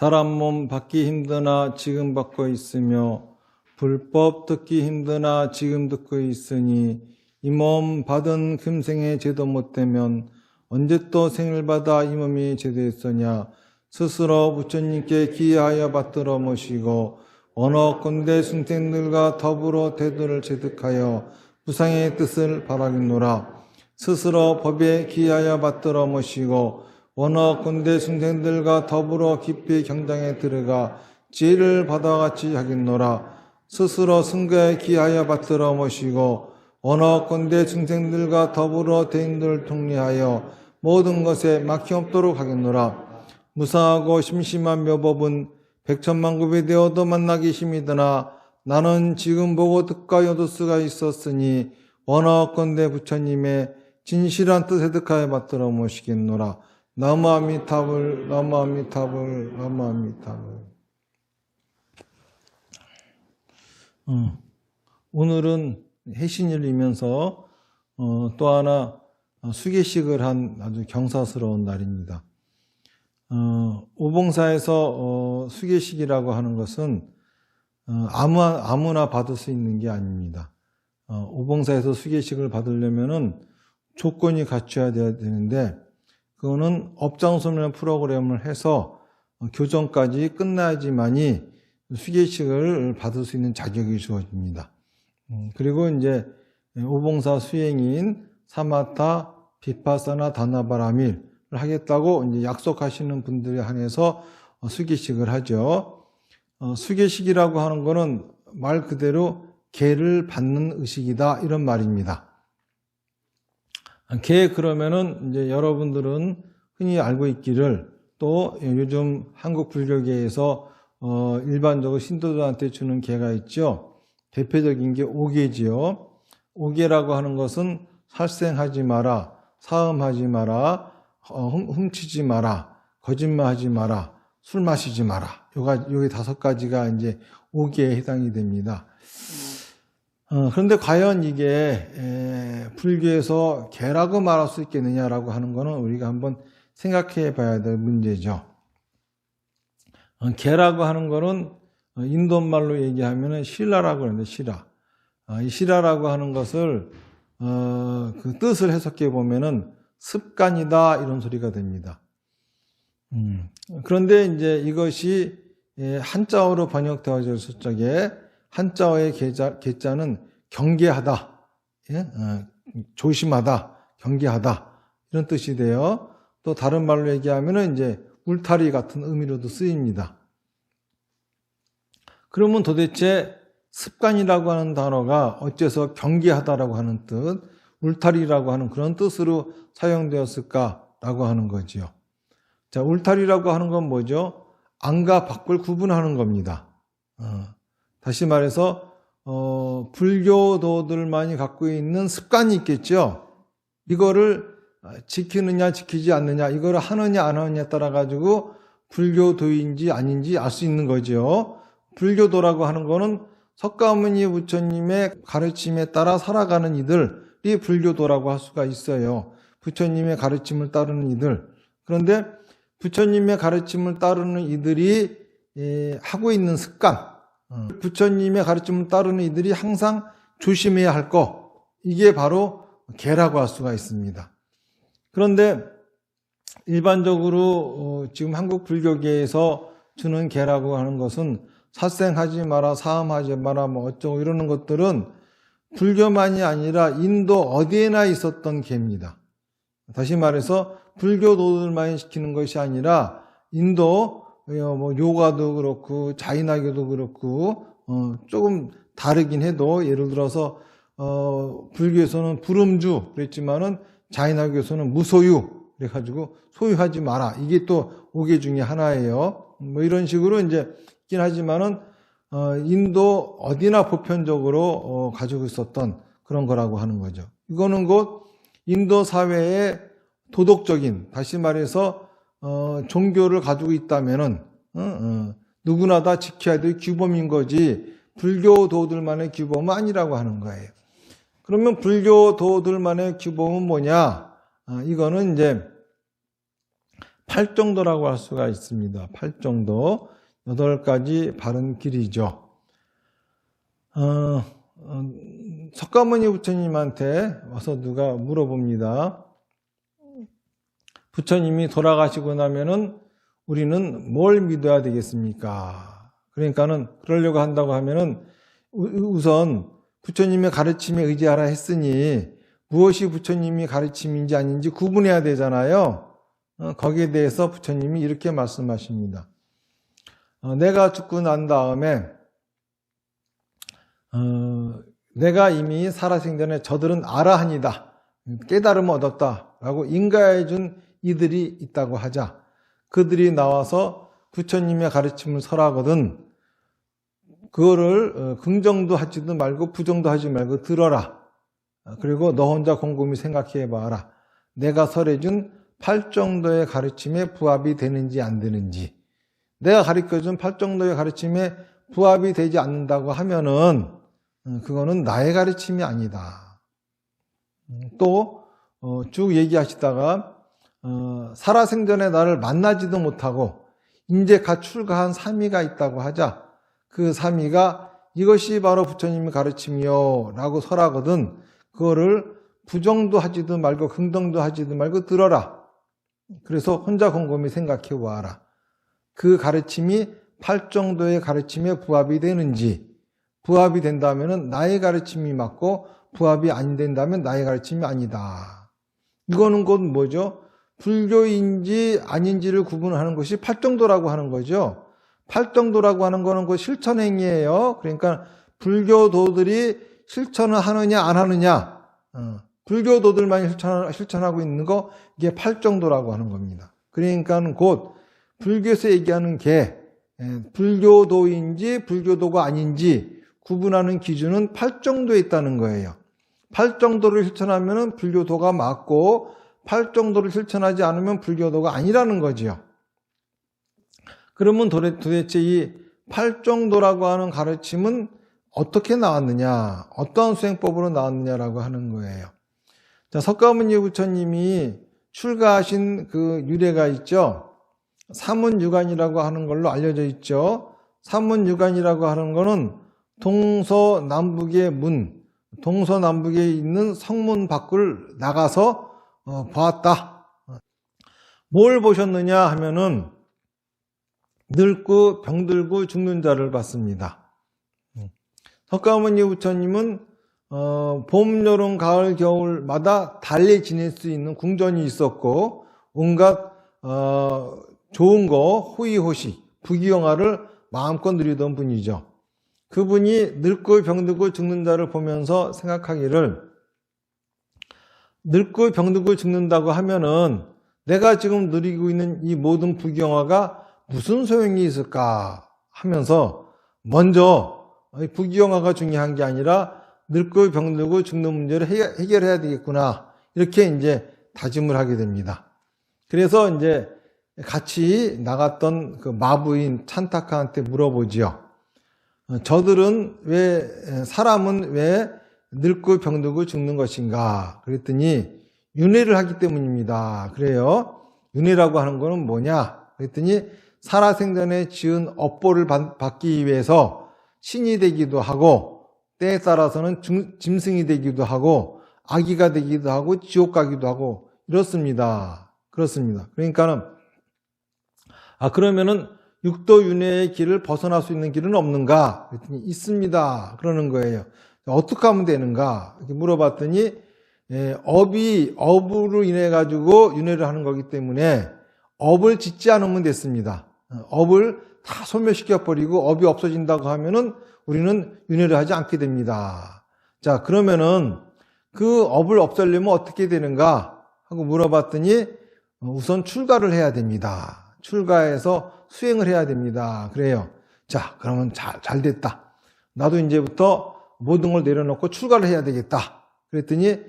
사람 몸 받기 힘드나 지금 받고 있으며 불법 듣기 힘드나 지금 듣고 있으니 이 몸 받은 금생에 제도 못되면 언제 또 생을 받아 이 몸이 제도했으냐. 스스로 부처님께 기하여 받들어 모시고 원어건대 승생들과 더불어 대도를 제득하여 무상의 뜻을 바라겠노라. 스스로 법에 기하여 받들어 모시고 원어건대 승생들과 더불어 깊이 경장에 들어가 지혜를 받아같이 하겠노라. 스스로 승가에 기하여 받들어 모시고 원어건대 승생들과 더불어 대인들을 통리하여 모든 것에 막힘없도록 하겠노라. 무상하고 심심한 묘법은 백천만급이 되어도 만나기 힘이드나 나는 지금 보고 득과 여도수가 있었으니 원어건대 부처님의 진실한 뜻에 득하여 받들어 모시겠노라. 나무아미타불 나무아미타불 나무아미타불. 오늘은 해신일이면서 또 하나 수계식을 한 아주 경사스러운 날입니다. 오봉사에서 수계식이라고 하는 것은 아무나 받을 수 있는 게 아닙니다. 오봉사에서 수계식을 받으려면은 조건이 갖춰야 되는데 그거는 업장소멸 프로그램을 해서 교정까지 끝나야지만이 수계식을 받을 수 있는 자격이 주어집니다. 그리고 이제 오봉사 수행인 사마타, 비파사나 다나바라밀 하겠다고 이제 약속하시는 분들에 한해서 수계식을 하죠. 수계식이라고 하는 거는 말 그대로 계를 받는 의식이다 이런 말입니다. 계 그러면은 이제 여러분들은 흔히 알고 있기를 또 요즘 한국 불교계에서 일반적으로 신도들한테 주는 계가 있죠. 대표적인 게 오계지요. 오계라고 하는 것은 살생하지 마라, 사음하지 마라, 훔치지 마라, 거짓말하지 마라, 술 마시지 마라. 요게 5가지가 이제 오계에 해당이 됩니다. 그런데 과연 이게 불교에서 계라고 말할 수 있겠느냐라고 하는 거는 우리가 한번 생각해 봐야 될 문제죠. 계라고 하는 거는 인도말로 얘기하면 실라라고 하는데 실라. 이 실라라고 하는 것을 그 뜻을 해석해 보면은 습관이다 이런 소리가 됩니다. 그런데 이제 이것이 한자어로 번역되어졌을 적에 한자어의 계자는 경계하다, 조심하다, 경계하다 이런 뜻이 돼요. 또 다른 말로 얘기하면은 이제 울타리 같은 의미로도 쓰입니다. 그러면 도대체 습관이라고 하는 단어가 어째서 경계하다라고 하는 뜻, 울타리라고 하는 그런 뜻으로 사용되었을까라고 하는 거지요. 자, 울타리라고 하는 건 뭐죠? 안과 밖을 구분하는 겁니다. 다시 말해서 불교도들만이 갖고 있는 습관이 있겠죠. 이거를 지키느냐 지키지 않느냐, 이거를 하느냐 안 하느냐에 따라 가지고 불교도인지 아닌지 알 수 있는 거죠. 불교도라고 하는 거는 석가모니 부처님의 가르침에 따라 살아가는 이들이 불교도라고 할 수가 있어요. 부처님의 가르침을 따르는 이들. 그런데 부처님의 가르침을 따르는 이들이 하고 있는 습관, 부처님의 가르침을 따르는 이들이 항상 조심해야 할 것, 이게 바로 계라고 할 수가 있습니다. 그런데 일반적으로 지금 한국 불교계에서 주는 계라고 하는 것은 살생하지 마라, 사음하지 마라, 뭐 어쩌고 이러는 것들은 불교만이 아니라 인도 어디에나 있었던 계입니다. 다시 말해서 불교도들만이 시키는 것이 아니라 인도 뭐 요가도 그렇고 자인화교도 그렇고 조금 다르긴 해도 예를 들어서 불교에서는 불음주 그랬지만은 자인화교에서는 무소유 그래가지고 소유하지 마라, 이게 또 오계 중에 하나예요. 뭐 이런 식으로 이제 있긴 하지만은 인도 어디나 보편적으로 가지고 있었던 그런 거라고 하는 거죠. 이거는 곧 인도 사회의 도덕적인, 다시 말해서 종교를 가지고 있다면은 누구나 다 지켜야 될 규범인 거지 불교도들만의 규범은 아니라고 하는 거예요. 그러면 불교도들만의 규범은 뭐냐? 이거는 이제 팔정도라고 할 수가 있습니다. 팔정도. 8가지 바른 길이죠. 석가모니 부처님한테 와서 누가 물어봅니다. 부처님이 돌아가시고 나면은 우리는 뭘 믿어야 되겠습니까? 그러니까는 그러려고 한다고 하면은 우선 부처님의 가르침에 의지하라 했으니 무엇이 부처님이 가르침인지 아닌지 구분해야 되잖아요. 거기에 대해서 부처님이 이렇게 말씀하십니다. 내가 죽고 난 다음에 내가 이미 살아생전에 저들은 아라한이다, 깨달음을 얻었다 라고 인가해 준 이들이 있다고 하자. 그들이 나와서 부처님의 가르침을 설하거든 그거를 긍정도 하지도 말고 부정도 하지 말고 들어라. 그리고 너 혼자 곰곰이 생각해 봐라. 내가 설해준 팔정도의 가르침에 부합이 되는지 안 되는지. 내가 가르쳐준 팔정도의 가르침에 부합이 되지 않는다고 하면은 그거는 나의 가르침이 아니다. 또 쭉 얘기하시다가 살아생전에 나를 만나지도 못하고 이제 갓 출가한 사미가 있다고 하자. 그 사미가 이것이 바로 부처님의 가르침이요 라고 설하거든 그거를 부정도 하지도 말고 긍정도 하지도 말고 들어라. 그래서 혼자 곰곰이 생각해 보아라. 그 가르침이 팔정도의 가르침에 부합이 되는지, 부합이 된다면 나의 가르침이 맞고 부합이 안 된다면 나의 가르침이 아니다. 이거는 곧 뭐죠? 불교인지 아닌지를 구분하는 것이 팔정도라고 하는 거죠. 팔정도라고 하는 거는 그 실천행위예요. 그러니까 불교도들이 실천을 하느냐 안 하느냐, 불교도들만 실천하고 있는 거, 이게 팔정도라고 하는 겁니다. 그러니까 곧 불교에서 얘기하는 게 불교도인지 불교도가 아닌지 구분하는 기준은 팔정도에 있다는 거예요. 팔정도를 실천하면 불교도가 맞고 팔정도를 실천하지 않으면 불교도가 아니라는 거지요. 그러면 도대체 이 팔정도라고 하는 가르침은 어떻게 나왔느냐, 어떤 수행법으로 나왔느냐라고 하는 거예요. 자, 석가모니 부처님이 출가하신 그 유래가 있죠. 사문유관이라고 하는 걸로 알려져 있죠. 사문유관이라고 하는 거는 동서남북의 문, 동서남북에 있는 성문 밖을 나가서 보았다. 뭘 보셨느냐 하면은 늙고 병들고 죽는 자를 봤습니다. 석가모니 부처님은 봄, 여름, 가을, 겨울마다 달리 지낼 수 있는 궁전이 있었고 온갖 좋은 거, 호의호식, 부귀영화를 마음껏 누리던 분이죠. 그분이 늙고 병들고 죽는 자를 보면서 생각하기를, 늙고 병들고 죽는다고 하면은 내가 지금 누리고 있는 이 모든 부귀영화가 무슨 소용이 있을까 하면서 먼저 부귀영화가 중요한 게 아니라 늙고 병들고 죽는 문제를 해결해야 되겠구나, 이렇게 이제 다짐을 하게 됩니다. 그래서 이제 같이 나갔던 그 마부인 찬타카한테 물어보지요. 사람은 왜 늙고 병들고 죽는 것인가? 그랬더니 윤회를 하기 때문입니다. 그래요. 윤회라고 하는 거는 뭐냐? 그랬더니 살아생전에 지은 업보를 받기 위해서 신이 되기도 하고 때에 따라서는 짐승이 되기도 하고 아기가 되기도 하고 지옥 가기도 하고 이렇습니다. 그렇습니다. 그러니까는 그러면은 육도 윤회의 길을 벗어날 수 있는 길은 없는가? 그랬더니 있습니다. 그러는 거예요. 어떻게 하면 되는가? 이렇게 물어봤더니 업으로 인해 가지고 윤회를 하는 거기 때문에 업을 짓지 않으면 됐습니다. 업을 다 소멸시켜 버리고 업이 없어진다고 하면은 우리는 윤회를 하지 않게 됩니다. 자, 그러면은 그 업을 없애려면 어떻게 되는가 하고 물어봤더니 우선 출가를 해야 됩니다. 출가해서 수행을 해야 됩니다. 그래요. 자, 그러면 잘 됐다. 나도 이제부터 모든 걸 내려놓고 출가를 해야 되겠다. 그랬더니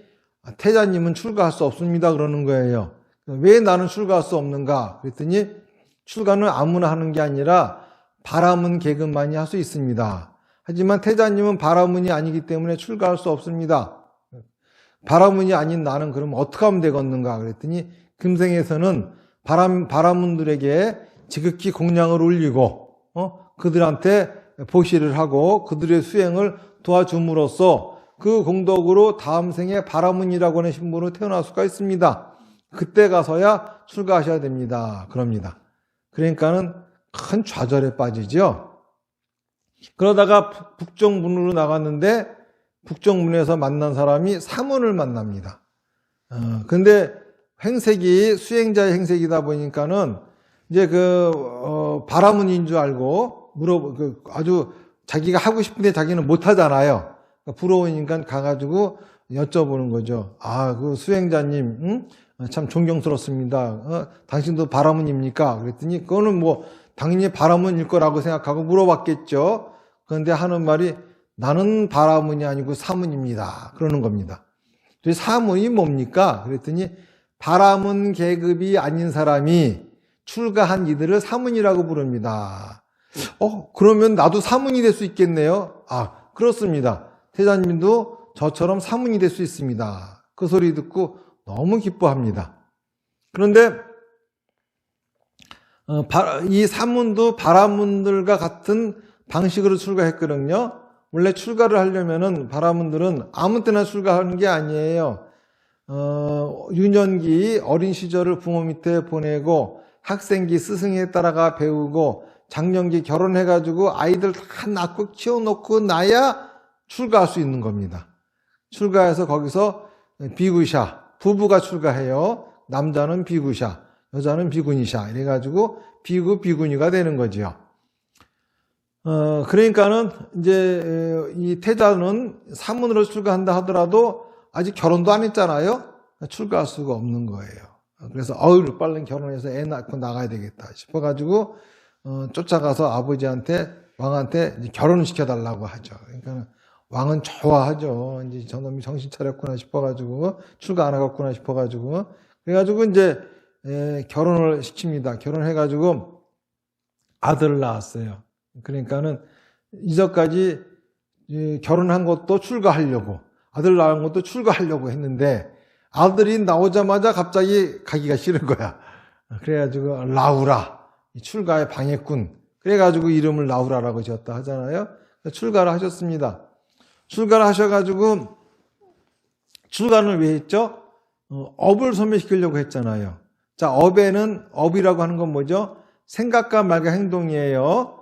태자님은 출가할 수 없습니다. 그러는 거예요. 왜 나는 출가할 수 없는가? 그랬더니 출가는 아무나 하는 게 아니라 바라문 계급만이 할 수 있습니다. 하지만 태자님은 바라문이 아니기 때문에 출가할 수 없습니다. 바라문이 아닌 나는 그럼 어떻게 하면 되겠는가? 그랬더니 금생에서는 바라문들에게 지극히 공양을 올리고 그들한테 보시를 하고 그들의 수행을 도와줌으로써 그 공덕으로 다음 생에 바라문이라고 하는 신분으로 태어날 수가 있습니다. 그때 가서야 출가하셔야 됩니다. 그럽니다. 그러니까는 큰 좌절에 빠지죠. 그러다가 북정문으로 나갔는데 북정문에서 만난 사람이 사문을 만납니다. 근데 행색이 수행자의 행색이다 보니까는 이제 바라문인 줄 알고 아주 자기가 하고 싶은데 자기는 못 하잖아요. 부러우니까 가가지고 여쭤보는 거죠. 그 수행자님, 참 존경스럽습니다. 당신도 바라문입니까? 그랬더니 그거는 뭐 당연히 바라문일 거라고 생각하고 물어봤겠죠. 그런데 하는 말이 나는 바라문이 아니고 사문입니다. 그러는 겁니다. 사문이 뭡니까? 그랬더니 바라문 계급이 아닌 사람이 출가한 이들을 사문이라고 부릅니다. 그러면 나도 사문이 될 수 있겠네요. 그렇습니다. 태자님도 저처럼 사문이 될 수 있습니다. 그 소리 듣고 너무 기뻐합니다. 그런데 이 사문도 바라문들과 같은 방식으로 출가했거든요. 원래 출가를 하려면은 바라문들은 아무 때나 출가하는 게 아니에요. 유년기 어린 시절을 부모 밑에 보내고 학생기 스승에 따라가 배우고 장년기 결혼해가지고 아이들 다 낳고 키워놓고 나야 출가할 수 있는 겁니다. 출가해서 거기서 비구샤, 부부가 출가해요. 남자는 비구샤, 여자는 비구니샤 이래가지고 비구니가 되는 거지요. 그러니까는 이제 이 태자는 사문으로 출가한다 하더라도 아직 결혼도 안 했잖아요. 출가할 수가 없는 거예요. 그래서 빨리 결혼해서 애 낳고 나가야 되겠다 싶어가지고 쫓아가서 아버지한테 왕한테 결혼을 시켜달라고 하죠. 그러니까 왕은 좋아하죠. 이제 저놈이 정신 차렸구나 싶어가지고 출가 안 하겠구나 싶어가지고 그래가지고 이제 결혼을 시킵니다. 결혼해가지고 아들을 낳았어요. 그러니까는 이전까지 결혼한 것도 출가하려고 아들 낳은 것도 출가하려고 했는데 아들이 나오자마자 갑자기 가기가 싫은 거야. 그래가지고 라우라 출가의 방해꾼 그래가지고 이름을 라우라라고 지었다 하잖아요. 출가를 하셨습니다. 출가를 하셔가지고 출가는 왜 했죠? 업을 소멸시키려고 했잖아요. 자, 업이라고 하는 건 뭐죠? 생각과 말과 행동이에요.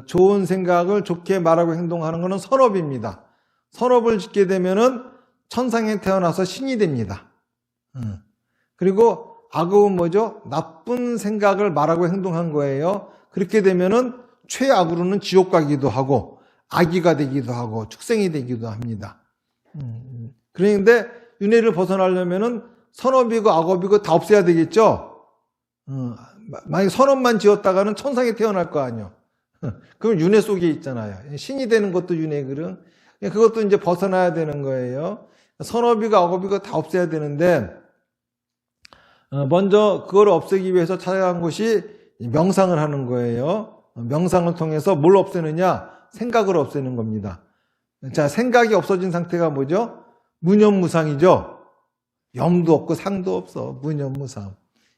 좋은 생각을 좋게 말하고 행동하는 것은 선업입니다. 선업을 짓게 되면은 천상에 태어나서 신이 됩니다. 그리고 악업은 뭐죠? 나쁜 생각을 말하고 행동한 거예요. 그렇게 되면은 최악으로는 지옥 가기도 하고 악귀가 되기도 하고 축생이 되기도 합니다. 그런데 윤회를 벗어나려면은 선업이고 악업이고 다 없애야 되겠죠? 만약에 선업만 지었다가는 천상에 태어날 거 아니에요. 그럼 윤회 속에 있잖아요. 신이 되는 것도 윤회거든. 그것도 이제 벗어나야 되는 거예요. 선업이고 악업이고 다 없애야 되는데 먼저 그걸 없애기 위해서 찾아간 곳이 명상을 하는 거예요. 명상을 통해서 뭘 없애느냐? 생각을 없애는 겁니다. 자, 생각이 없어진 상태가 뭐죠? 무념무상이죠. 염도 없고 상도 없어. 무념무상.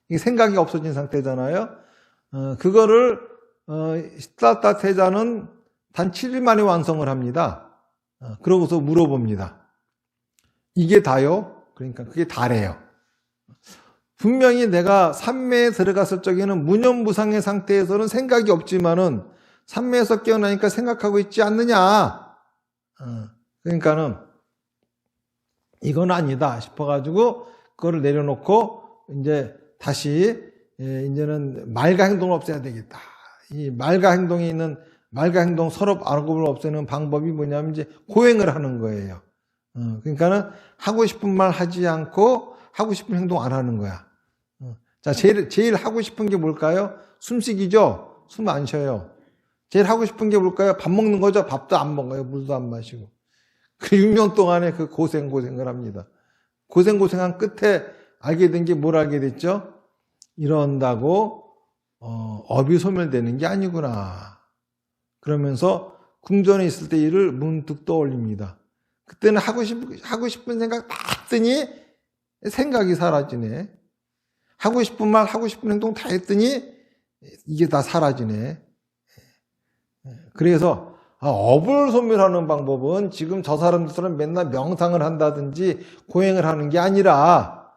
이게 생각이 없어진 상태잖아요. 그거를 시달타 태자는 단 7일 만에 완성을 합니다. 그러고서 물어봅니다. 이게 다요? 그러니까 그게 다래요. 분명히 내가 삼매에 들어갔을 적에는 무념무상의 상태에서는 생각이 없지만은 삼매에서 깨어나니까 생각하고 있지 않느냐. 그러니까는 이건 아니다 싶어가지고 그거를 내려놓고 이제 다시 이제는 말과 행동을 없애야 되겠다. 이 말과 행동이 있는 말과 행동 서로 악업을 없애는 방법이 뭐냐면 이제 고행을 하는 거예요. 그러니까는 하고 싶은 말 하지 않고 하고 싶은 행동 안 하는 거야. 자, 제일 하고 싶은 게 뭘까요? 숨쉬기죠. 숨 안 쉬어요. 제일 하고 싶은 게 뭘까요? 밥 먹는 거죠. 밥도 안 먹어요. 물도 안 마시고. 그 6년 동안에 그 고생을 합니다. 고생한 끝에 알게 된 게 뭘 알게 됐죠? 이런다고 업이 소멸되는 게 아니구나. 그러면서 궁전에 있을 때 일을 문득 떠올립니다. 그때는 하고 싶은 생각 다 했더니 생각이 사라지네. 하고 싶은 말, 하고 싶은 행동 다 했더니 이게 다 사라지네. 그래서 업을 소멸하는 방법은 지금 저 사람들처럼 맨날 명상을 한다든지 고행을 하는 게 아니라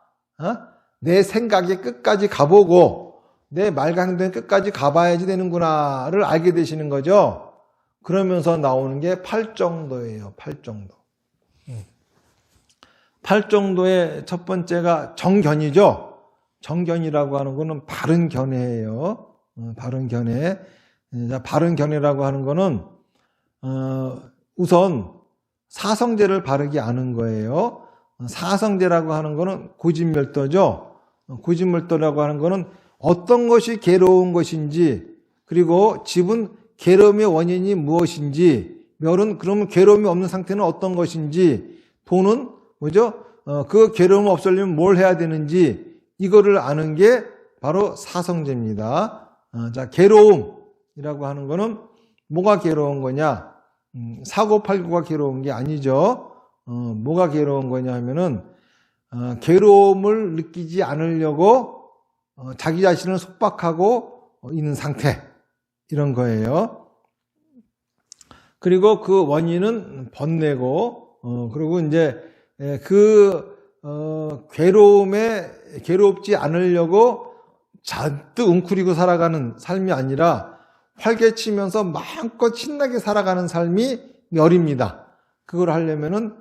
내 생각에 끝까지 가보고 내 말과 행동에 끝까지 가봐야지 되는구나를 알게 되시는 거죠. 그러면서 나오는 게 팔정도예요. 팔정도. 팔정도의 첫 번째가 정견이죠. 정견이라고 하는 거는 바른 견해예요. 바른 견해. 바른 견해라고 하는 거는 우선 사성제를 바르게 아는 거예요. 사성제라고 하는 거는 고진멸도죠. 고진멸도라고 하는 거는 어떤 것이 괴로운 것인지, 그리고 집은 괴로움의 원인이 무엇인지, 멸은 그러면 괴로움이 없는 상태는 어떤 것인지, 돈은 뭐죠? 그 괴로움 없애려면 뭘 해야 되는지, 이거를 아는 게 바로 사성제입니다. 자, 괴로움이라고 하는 거는 뭐가 괴로운 거냐? 사고팔고가 괴로운 게 아니죠. 뭐가 괴로운 거냐 하면은 괴로움을 느끼지 않으려고 자기 자신을 속박하고 있는 상태, 이런 거예요. 그리고 그 원인은 번뇌고, 그리고 이제 괴롭지 않으려고 잔뜩 웅크리고 살아가는 삶이 아니라 활개치면서 마음껏 신나게 살아가는 삶이 멸입니다. 그걸 하려면은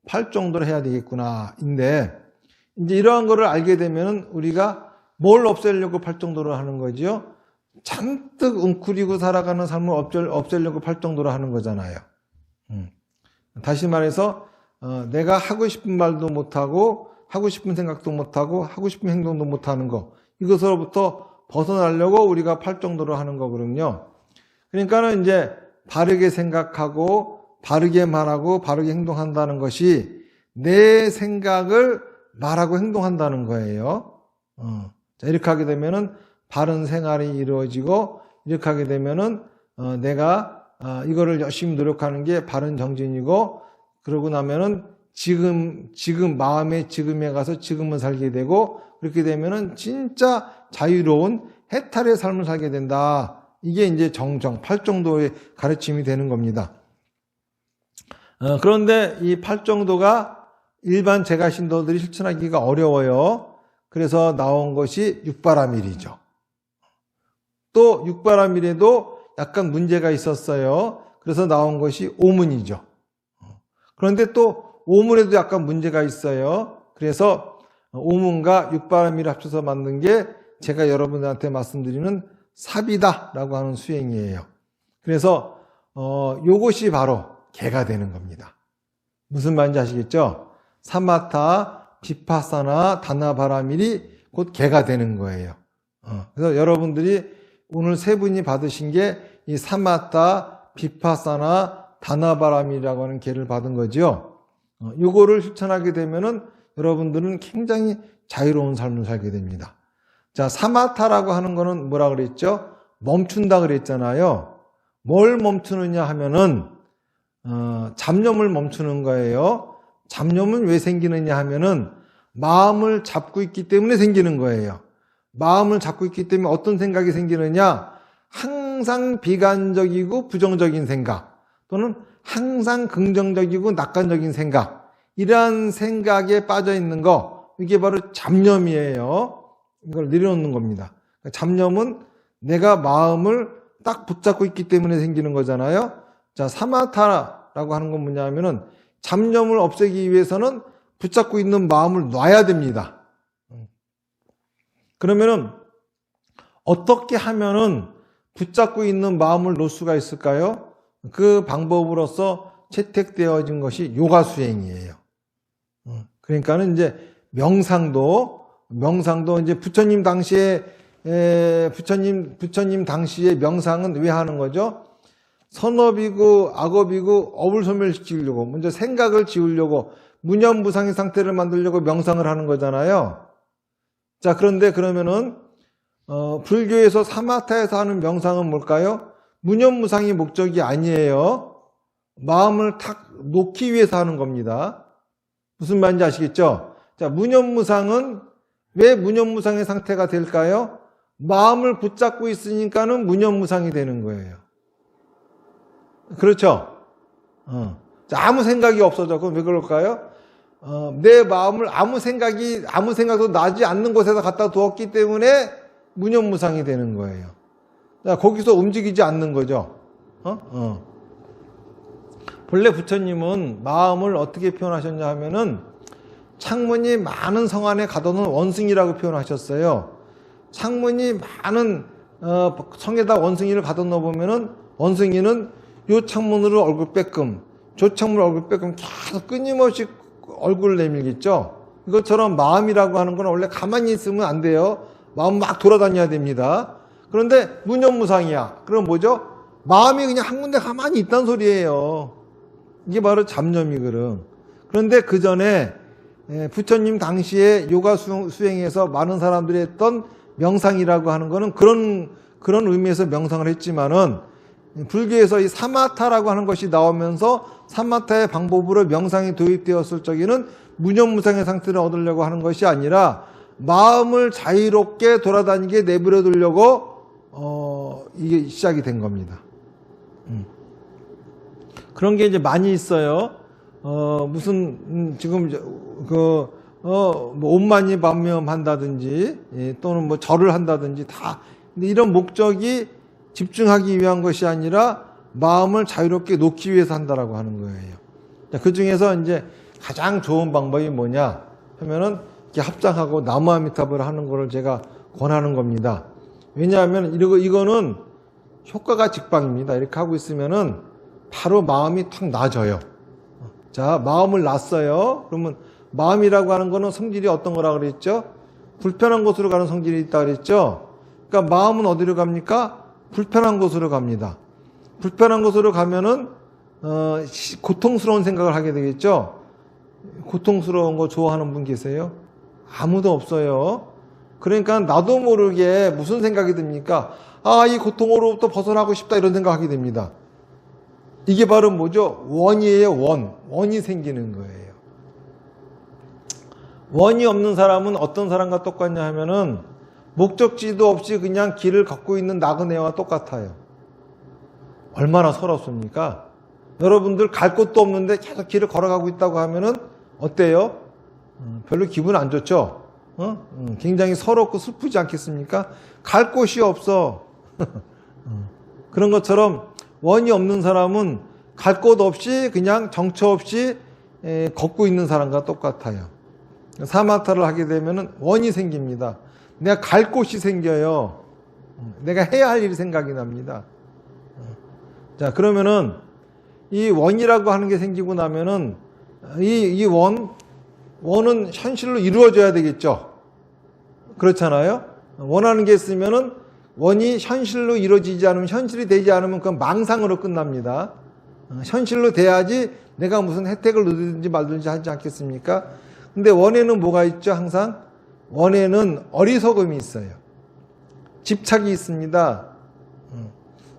팔정도로 해야 되겠구나인데, 이제 이러한 거를 알게 되면은 우리가 뭘 없애려고 팔정도로 하는 거지요? 잔뜩 웅크리고 살아가는 삶을 없애려고 팔정도로 하는 거잖아요. 다시 말해서 내가 하고 싶은 말도 못하고, 하고 싶은 생각도 못하고, 하고 싶은 행동도 못하는 거, 이것으로부터 벗어나려고 우리가 팔정도로 하는 거거든요. 그러니까는 이제 바르게 생각하고, 바르게 말하고, 바르게 행동한다는 것이 내 생각을 말하고 행동한다는 거예요. 자, 이렇게 하게 되면은 바른 생활이 이루어지고, 이렇게 하게 되면은 내가 이거를 열심히 노력하는 게 바른 정진이고, 그러고 나면은 지금 마음의 지금에 가서 지금을 살게 되고, 그렇게 되면은 진짜 자유로운 해탈의 삶을 살게 된다. 이게 이제 팔정도의 가르침이 되는 겁니다. 그런데 이 팔정도가 일반 제가신도들이 실천하기가 어려워요. 그래서 나온 것이 육바라밀이죠. 또 육바라밀에도 약간 문제가 있었어요. 그래서 나온 것이 오문이죠. 그런데 또 오문에도 약간 문제가 있어요. 그래서 오문과 육바라밀을 합쳐서 만든 게 제가 여러분들한테 말씀드리는 삽이다라고 하는 수행이에요. 그래서 요것이 바로 개가 되는 겁니다. 무슨 말인지 아시겠죠? 사마타, 비파사나, 다나바라밀이 곧 개가 되는 거예요. 그래서 여러분들이 오늘 세 분이 받으신 게 이 사마타, 비파사나, 다나바라밀이라고 하는 개를 받은 거죠. 요거를 실천하게 되면은 여러분들은 굉장히 자유로운 삶을 살게 됩니다. 자, 사마타라고 하는 거는 뭐라 그랬죠? 멈춘다 그랬잖아요. 뭘 멈추느냐 하면은 잡념을 멈추는 거예요. 잡념은 왜 생기느냐 하면은 마음을 잡고 있기 때문에 생기는 거예요. 마음을 잡고 있기 때문에 어떤 생각이 생기느냐? 항상 비관적이고 부정적인 생각, 또는 항상 긍정적이고 낙관적인 생각, 이러한 생각에 빠져 있는 거, 이게 바로 잡념이에요. 이걸 내려놓는 겁니다. 잡념은 내가 마음을 딱 붙잡고 있기 때문에 생기는 거잖아요. 자, 사마타라고 하는 건 뭐냐 하면은 잡념을 없애기 위해서는 붙잡고 있는 마음을 놔야 됩니다. 그러면은 어떻게 하면은 붙잡고 있는 마음을 놓을 수가 있을까요? 그 방법으로서 채택되어진 것이 요가 수행이에요. 그러니까는 이제 명상도 이제 부처님 당시에 명상은 왜 하는 거죠? 선업이고 악업이고 업을 소멸시키려고, 먼저 생각을 지우려고, 무념무상의 상태를 만들려고 명상을 하는 거잖아요. 자, 그런데 그러면은 불교에서 사마타에서 하는 명상은 뭘까요? 무념무상이 목적이 아니에요. 마음을 탁 놓기 위해서 하는 겁니다. 무슨 말인지 아시겠죠? 자, 무념무상은 왜 무념무상의 상태가 될까요? 마음을 붙잡고 있으니까는 무념무상이 되는 거예요. 그렇죠? 아무 생각이 없어져. 그럼 왜 그럴까요? 내 마음을 아무 생각도 나지 않는 곳에다 갖다 두었기 때문에 무념무상이 되는 거예요. 거기서 움직이지 않는 거죠. 본래 부처님은 마음을 어떻게 표현하셨냐 하면은 창문이 많은 성 안에 가둬놓은 원숭이라고 표현하셨어요. 창문이 많은 성에다 원숭이를 가둬놓아 보면은 원숭이는 요 창문으로 얼굴 빼끔, 저 창문으로 얼굴 빼끔 계속 끊임없이 얼굴을 내밀겠죠. 이것처럼 마음이라고 하는 건 원래 가만히 있으면 안 돼요. 마음 막 돌아다녀야 됩니다. 그런데 무념무상이야. 그럼 뭐죠? 마음이 그냥 한 군데 가만히 있다는 소리예요. 이게 바로 잡념이거든. 그런데 그 전에 부처님 당시에 요가 수행에서 많은 사람들이 했던 명상이라고 하는 거는 그런 의미에서 명상을 했지만은 불교에서 이 사마타라고 하는 것이 나오면서 사마타의 방법으로 명상이 도입되었을 적에는 무념무상의 상태를 얻으려고 하는 것이 아니라 마음을 자유롭게 돌아다니게 내버려 두려고 이게 시작이 된 겁니다. 그런 게 이제 많이 있어요. 지금 뭐 온만이 반면한다든지 또는 뭐 절을 한다든지 다. 근데 이런 목적이 집중하기 위한 것이 아니라 마음을 자유롭게 놓기 위해서 한다라고 하는 거예요. 그 중에서 이제 가장 좋은 방법이 뭐냐 하면은 이렇게 합장하고 나무아미타불을 하는 거를 제가 권하는 겁니다. 왜냐하면 이거는 효과가 직방입니다. 이렇게 하고 있으면은 바로 마음이 탁 나아져요. 자, 마음을 놨어요. 그러면 마음이라고 하는 거는 성질이 어떤 거라 그랬죠? 불편한 곳으로 가는 성질이 있다 그랬죠? 그러니까 마음은 어디로 갑니까? 불편한 곳으로 갑니다. 불편한 곳으로 가면은 고통스러운 생각을 하게 되겠죠? 고통스러운 거 좋아하는 분 계세요? 아무도 없어요. 그러니까 나도 모르게 무슨 생각이 듭니까? 이 고통으로부터 벗어나고 싶다 이런 생각하게 됩니다. 이게 바로 뭐죠? 원이에요. 원이 생기는 거예요. 원이 없는 사람은 어떤 사람과 똑같냐 하면은 목적지도 없이 그냥 길을 걷고 있는 나그네와 똑같아요. 얼마나 서럽습니까? 여러분들 갈 곳도 없는데 계속 길을 걸어가고 있다고 하면은 어때요? 별로 기분 안 좋죠? 굉장히 서럽고 슬프지 않겠습니까? 갈 곳이 없어. 그런 것처럼 원이 없는 사람은 갈 곳 없이 그냥 정처 없이 걷고 있는 사람과 똑같아요. 사마타를 하게 되면은 원이 생깁니다. 내가 갈 곳이 생겨요. 내가 해야 할 일이 생각이 납니다. 자, 그러면은 이 원이라고 하는 게 생기고 나면은 원은 현실로 이루어져야 되겠죠. 그렇잖아요. 원하는 게 있으면은 원이 현실로 이루어지지 않으면, 현실이 되지 않으면 그건 망상으로 끝납니다. 현실로 돼야지 내가 무슨 혜택을 누리든지 말든지 하지 않겠습니까? 근데 원에는 뭐가 있죠? 항상 원에는 어리석음이 있어요. 집착이 있습니다.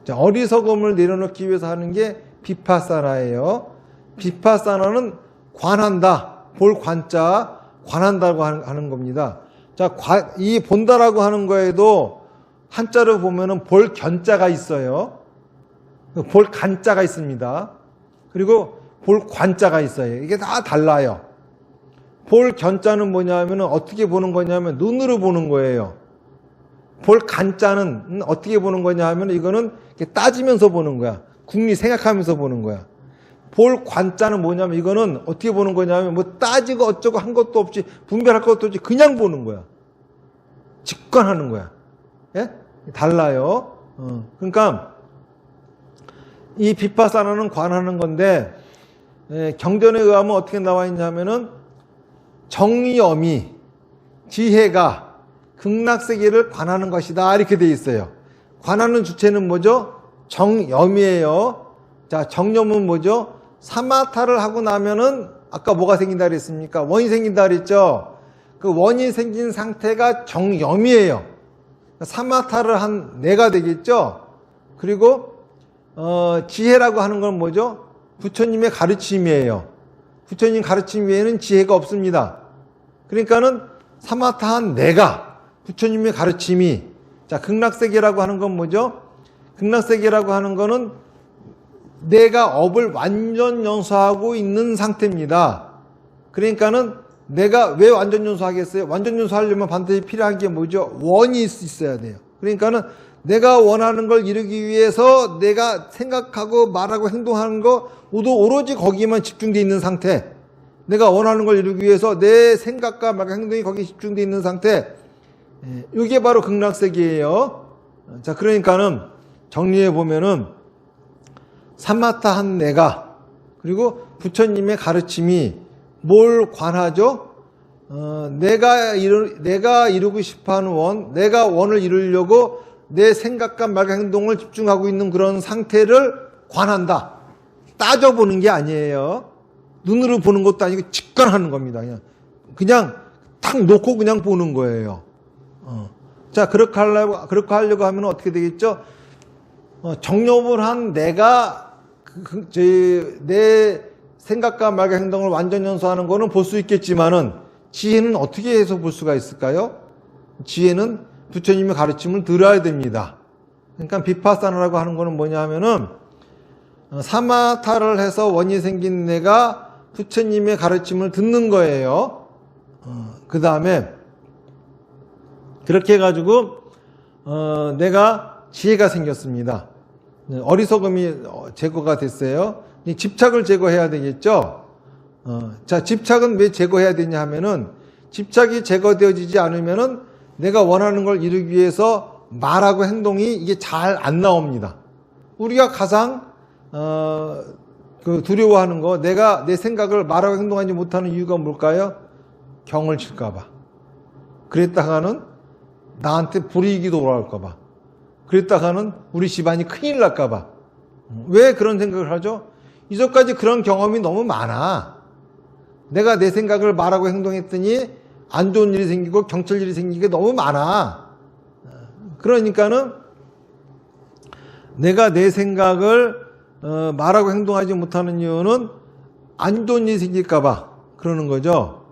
자, 어리석음을 내려놓기 위해서 하는 게 비파사나예요. 비파사나는 관한다. 볼 관자, 관한다고 하는 겁니다. 자, 이 본다라고 하는 거에도 한자로 보면은 볼 견자가 있어요. 볼 간자가 있습니다. 그리고 볼 관자가 있어요. 이게 다 달라요. 볼 견자는 뭐냐면 어떻게 보는 거냐면 눈으로 보는 거예요. 볼 간자는 어떻게 보는 거냐 하면 이거는 따지면서 보는 거야. 궁리 생각하면서 보는 거야. 볼 관자는 뭐냐면 이거는 어떻게 보는 거냐면 뭐 따지고 어쩌고 한 것도 없이 분별할 것도 없이 그냥 보는 거야. 직관하는 거야. 예? 달라요. 그러니까 이 비파사나는 관하는 건데 경전에 의하면 어떻게 나와 있냐면은 정염이 지혜가 극락세계를 관하는 것이다 이렇게 돼 있어요. 관하는 주체는 뭐죠? 정염이에요. 자, 정염은 뭐죠? 사마타를 하고 나면은 아까 뭐가 생긴다 그랬습니까? 원이 생긴다 그랬죠? 그 원이 생긴 상태가 정염이에요. 사마타를 한 내가 되겠죠? 그리고 지혜라고 하는 건 뭐죠? 부처님의 가르침이에요. 부처님 가르침 외에는 지혜가 없습니다. 그러니까는 사마타한 내가, 부처님의 가르침이, 자, 극락세계라고 하는 건 뭐죠? 극락세계라고 하는 거는 내가 업을 완전 연소하고 있는 상태입니다. 그러니까는 내가 왜 완전 연소하겠어요? 완전 연소하려면 반드시 필요한 게 뭐죠? 원이 있어야 돼요. 그러니까는 내가 원하는 걸 이루기 위해서 내가 생각하고 말하고 행동하는 거 모두 오로지 거기에만 집중되어 있는 상태. 내가 원하는 걸 이루기 위해서 내 생각과 말과 행동이 거기에 집중되어 있는 상태. 이게 바로 극락세계예요. 자, 그러니까는 정리해 보면은 사마타한 내가, 그리고 부처님의 가르침이 뭘 관하죠? 내가 이루고 싶어하는 원, 내가 원을 이루려고 내 생각과 말과 행동을 집중하고 있는 그런 상태를 관한다. 따져보는 게 아니에요. 눈으로 보는 것도 아니고 직관하는 겁니다. 그냥 탁 놓고 그냥 보는 거예요. 자, 그렇게 하려고 하면 어떻게 되겠죠? 정욕을 한 내가 내 생각과 말과 행동을 완전 연소하는 거는 볼 수 있겠지만은 지혜는 어떻게 해서 볼 수가 있을까요? 지혜는 부처님의 가르침을 들어야 됩니다. 그러니까 비파사나라고 하는 거는 뭐냐 하면은 사마타를 해서 원이 생긴 내가 부처님의 가르침을 듣는 거예요. 그 다음에 그렇게 해가지고 내가 지혜가 생겼습니다. 어리석음이 제거가 됐어요. 집착을 제거해야 되겠죠. 자, 집착은 왜 제거해야 되냐 하면은 집착이 제거되어지지 않으면은 내가 원하는 걸 이루기 위해서 말하고 행동이 이게 잘 안 나옵니다. 우리가 가장 두려워하는 거, 내가 내 생각을 말하고 행동하지 못하는 이유가 뭘까요? 경을 칠까봐. 그랬다가는 나한테 불이익이 돌아올까봐. 그랬다가는 우리 집안이 큰일 날까봐. 왜 그런 생각을 하죠? 이전까지 그런 경험이 너무 많아. 내가 내 생각을 말하고 행동했더니 안 좋은 일이 생기고 경찰 일이 생기게 너무 많아. 그러니까는 내가 내 생각을 말하고 행동하지 못하는 이유는 안 좋은 일이 생길까봐 그러는 거죠.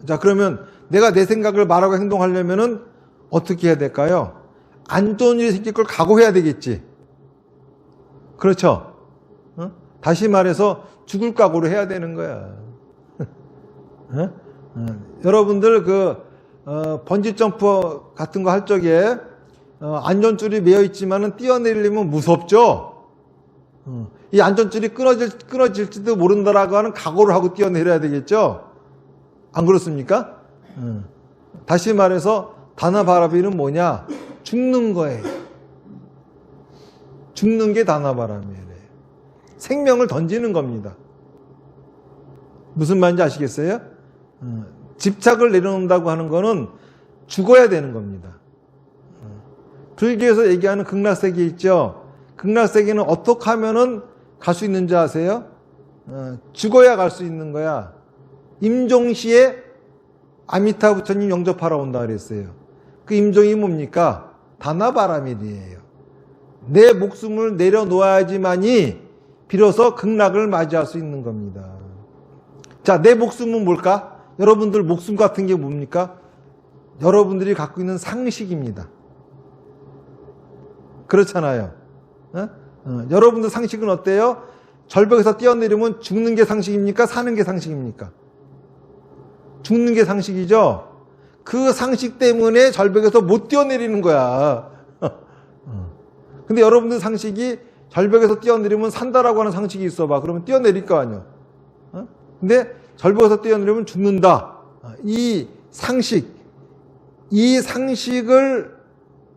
자, 그러면 내가 내 생각을 말하고 행동하려면은 어떻게 해야 될까요? 안 좋은 일이 생길 걸 각오해야 되겠지. 그렇죠? 다시 말해서 죽을 각오를 해야 되는 거야. 여러분들 번지 점프 같은 거 할 적에 안전줄이 매여 있지만은 뛰어내리려면 무섭죠. 이 안전줄이 끊어질지도 모른다라고 하는 각오를 하고 뛰어내려야 되겠죠. 안 그렇습니까? 다시 말해서 다나바라비는 뭐냐? 죽는 거예요. 죽는 게 다나바라비예요. 생명을 던지는 겁니다. 무슨 말인지 아시겠어요? 집착을 내려놓는다고 하는 거는 죽어야 되는 겁니다. 불교에서 얘기하는 극락세계 있죠? 극락세계는 어떻게 하면은 갈 수 있는지 아세요? 죽어야 갈 수 있는 거야. 임종시에 아미타 부처님 영접하러 온다 그랬어요. 그 임종이 뭡니까? 다나바라밀이에요. 내 목숨을 내려놓아야지만이 비로소 극락을 맞이할 수 있는 겁니다. 자, 내 목숨은 뭘까? 여러분들 목숨 같은 게 뭡니까? 여러분들이 갖고 있는 상식입니다. 그렇잖아요. 여러분들 상식은 어때요? 절벽에서 뛰어내리면 죽는 게 상식입니까? 사는 게 상식입니까? 죽는 게 상식이죠? 그 상식 때문에 절벽에서 못 뛰어내리는 거야. 근데 여러분들 상식이 절벽에서 뛰어내리면 산다라고 하는 상식이 있어 봐. 그러면 뛰어내릴 거 아니야. 근데 절벽에서 뛰어내리면 죽는다. 이 상식을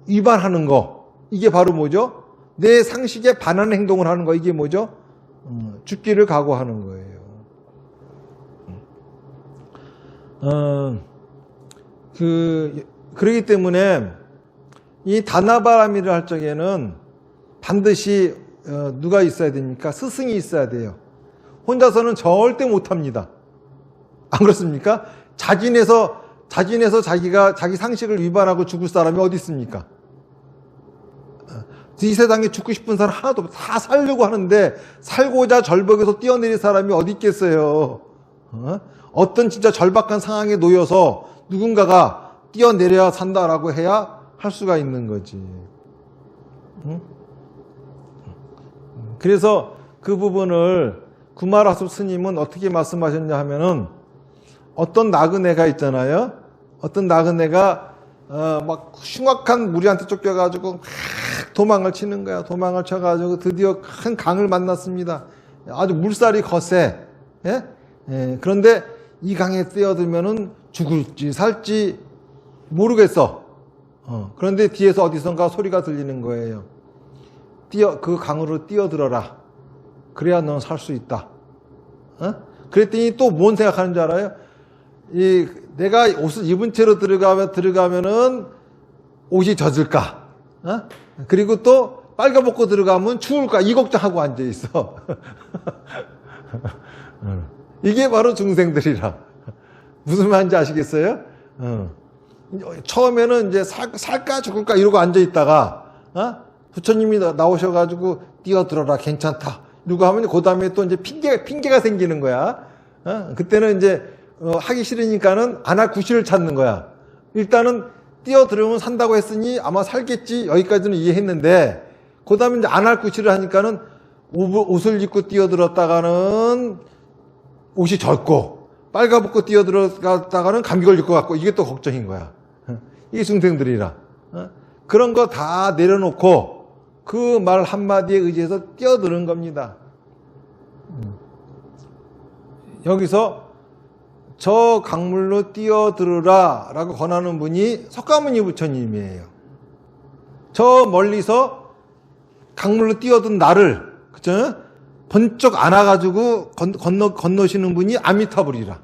위반하는 거. 이게 바로 뭐죠? 내 상식에 반하는 행동을 하는 거. 이게 뭐죠? 죽기를 각오하는 거예요. 그러기 때문에 이 다나바라미를 할 적에는 반드시 누가 있어야 됩니까? 스승이 있어야 돼요. 혼자서는 절대 못합니다. 안 그렇습니까? 자진해서 자기가 자기 상식을 위반하고 죽을 사람이 어디 있습니까? 이 세상에 죽고 싶은 사람 하나도 없어. 다 살려고 하는데 살고자 절벽에서 뛰어내릴 사람이 어디 있겠어요? 어떤 진짜 절박한 상황에 놓여서 누군가가 뛰어내려야 산다라고 해야 할 수가 있는 거지. 응? 그래서 그 부분을 구마라섭 스님은 어떻게 말씀하셨냐 하면은 어떤 나그네가 있잖아요. 어떤 나그네가 막 흉악한 무리한테 쫓겨가지고 막 도망을 치는 거야. 도망을 쳐가지고 드디어 큰 강을 만났습니다. 아주 물살이 거세. 예? 예, 그런데 이 강에 뛰어들면은 죽을지 살지 모르겠어. 그런데 뒤에서 어디선가 소리가 들리는 거예요. 그 강으로 뛰어들어라. 그래야 넌 살 수 있다. 그랬더니 또 뭔 생각하는 줄 알아요? 내가 옷을 입은 채로 들어가면은 옷이 젖을까? 그리고 또 빨가벗고 들어가면 추울까? 이 걱정하고 앉아 있어. 이게 바로 중생들이라. 무슨 말인지 아시겠어요? 처음에는 이제 살까 죽을까 이러고 앉아 있다가, 부처님이 나오셔가지고 뛰어들어라, 괜찮다. 누가 하면 그 다음에 또 이제 핑계가 생기는 거야. 그때는 이제 하기 싫으니까는 안 할 구실을 찾는 거야. 일단은 뛰어들으면 산다고 했으니 아마 살겠지. 여기까지는 이해했는데, 그 다음에 이제 안 할 구실을 하니까는 옷을 입고 뛰어들었다가는 옷이 젖고, 빨가벗고 뛰어들었다가는 감기 걸릴 것 같고, 이게 또 걱정인 거야. 이게 중생들이라. 그런 거 다 내려놓고 그 말 한마디에 의지해서 뛰어드는 겁니다. 여기서 저 강물로 뛰어들으라 라고 권하는 분이 석가모니 부처님이에요. 저 멀리서 강물로 뛰어든 나를, 그쵸? 번쩍 안아가지고 건너시는 분이 아미타불이라.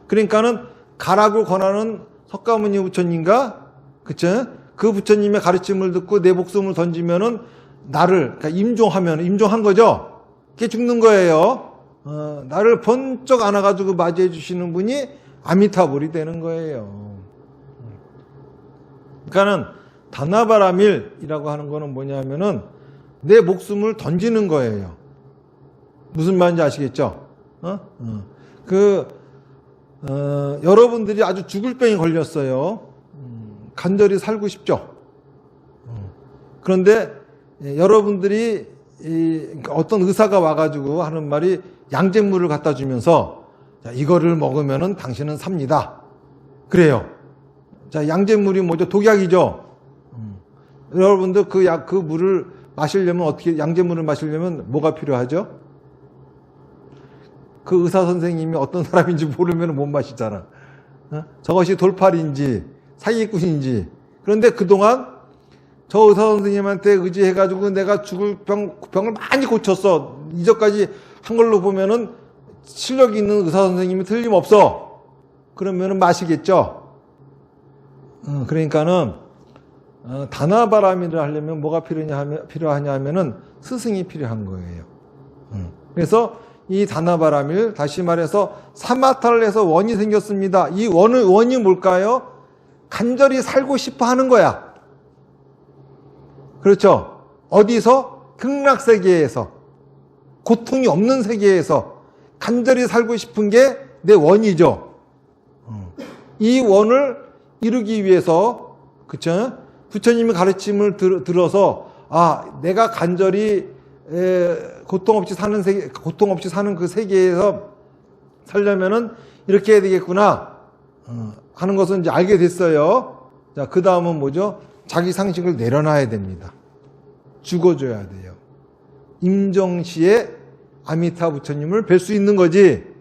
그러니까는 가라고 권하는 석가모니 부처님과, 그쵸? 그 부처님의 가르침을 듣고 내 목숨을 던지면은 나를, 그러니까 임종한 거죠? 그게 죽는 거예요. 나를 번쩍 안아가지고 맞이해 주시는 분이 아미타불이 되는 거예요. 그러니까는 다나바라밀이라고 하는 거는 뭐냐면은 내 목숨을 던지는 거예요. 무슨 말인지 아시겠죠? 여러분들이 아주 죽을 병이 걸렸어요. 간절히 살고 싶죠. 그런데 여러분들이 어떤 의사가 와가지고 하는 말이 양잿물을 갖다 주면서, 자, 이거를 먹으면은 당신은 삽니다. 그래요. 자, 양잿물이 뭐죠? 독약이죠. 여러분들 그 물을 마시려면 어떻게, 양잿물을 마시려면 뭐가 필요하죠? 그 의사 선생님이 어떤 사람인지 모르면 못 마시잖아. 저것이 돌팔인지 사기꾼인지. 그런데 그동안 저 의사 선생님한테 의지해가지고 내가 죽을 병을 많이 고쳤어. 이전까지 한 걸로 보면은 실력이 있는 의사 선생님이 틀림없어. 그러면은 마시겠죠. 그러니까는 다나바라밀을 하려면 뭐가 필요하냐 하면은 스승이 필요한 거예요. 그래서 이 다나바라밀, 다시 말해서 사마타를 해서 원이 생겼습니다. 이 원이 뭘까요? 간절히 살고 싶어 하는 거야. 그렇죠? 어디서? 극락세계에서, 고통이 없는 세계에서 간절히 살고 싶은 게 내 원이죠. 이 원을 이루기 위해서, 그쵸? 부처님의 가르침을 들어서, 내가 간절히 고통 없이 사는 그 세계에서 살려면은 이렇게 해야 되겠구나 하는 것은 이제 알게 됐어요. 자, 그 다음은 뭐죠? 자기 상식을 내려놔야 됩니다. 죽어줘야 돼요. 임정시에 아미타 부처님을 뵐 수 있는 거지.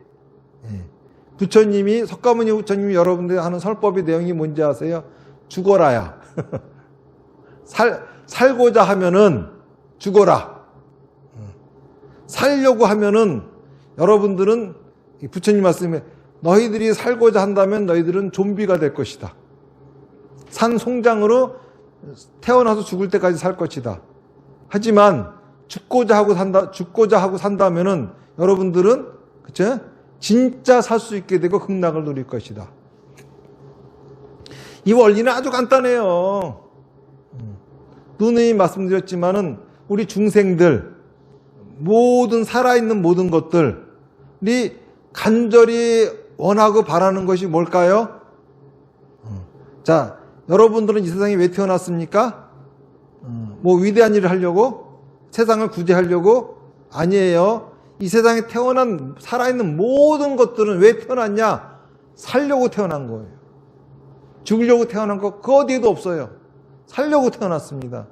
부처님이, 석가모니 부처님이 여러분들 하는 설법의 내용이 뭔지 아세요? 죽어라야. 살고자 하면은 죽어라. 살려고 하면은 여러분들은 부처님 말씀에 너희들이 살고자 한다면 너희들은 좀비가 될 것이다. 산 송장으로 태어나서 죽을 때까지 살 것이다. 하지만 죽고자 하고 산다면은 여러분들은, 그쵸? 진짜 살 수 있게 되고 극락을 누릴 것이다. 이 원리는 아주 간단해요. 누누이 말씀드렸지만은 우리 중생들, 살아있는 모든 것들이 간절히 원하고 바라는 것이 뭘까요? 자, 여러분들은 이 세상에 왜 태어났습니까? 뭐 위대한 일을 하려고? 세상을 구제하려고? 아니에요. 이 세상에 태어난 살아있는 모든 것들은 왜 태어났냐? 살려고 태어난 거예요. 죽으려고 태어난 거 그 어디에도 없어요. 살려고 태어났습니다.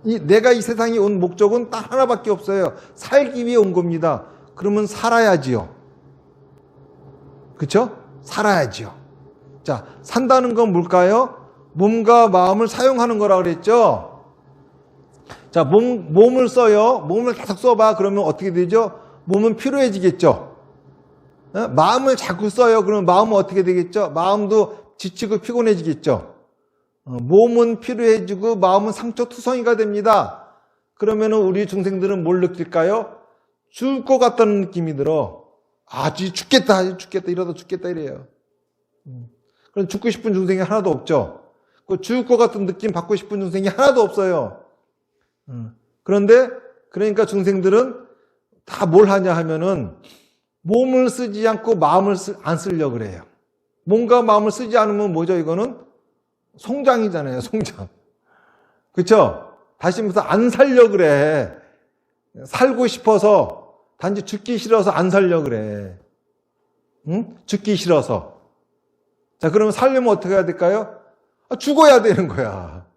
내가 이 세상에 온 목적은 딱 하나밖에 없어요. 살기 위해 온 겁니다. 그러면 살아야지요. 그렇죠? 살아야지요. 자, 산다는 건 뭘까요? 몸과 마음을 사용하는 거라 그랬죠? 자, 몸을 써요. 몸을 계속 써봐. 그러면 어떻게 되죠? 몸은 피로해지겠죠? 마음을 자꾸 써요. 그러면 마음은 어떻게 되겠죠? 마음도 지치고 피곤해지겠죠? 몸은 피로해지고 마음은 상처투성이가 됩니다. 그러면은 우리 중생들은 뭘 느낄까요? 죽을 것 같다는 느낌이 들어. 죽겠다, 이러다 죽겠다, 이래요. 그럼 죽고 싶은 중생이 하나도 없죠. 죽을 것 같은 느낌 받고 싶은 중생이 하나도 없어요. 그러니까 중생들은 다 뭘 하냐 하면은 몸을 쓰지 않고 마음을 안 쓰려고 그래요. 몸과 마음을 쓰지 않으면 뭐죠, 이거는? 송장이잖아요, 송장. 그쵸? 다시 말해서 안 살려고 그래. 살고 싶어서, 단지 죽기 싫어서 안 살려고 그래. 응? 죽기 싫어서. 자, 그러면 살려면 어떻게 해야 될까요? 죽어야 되는 거야.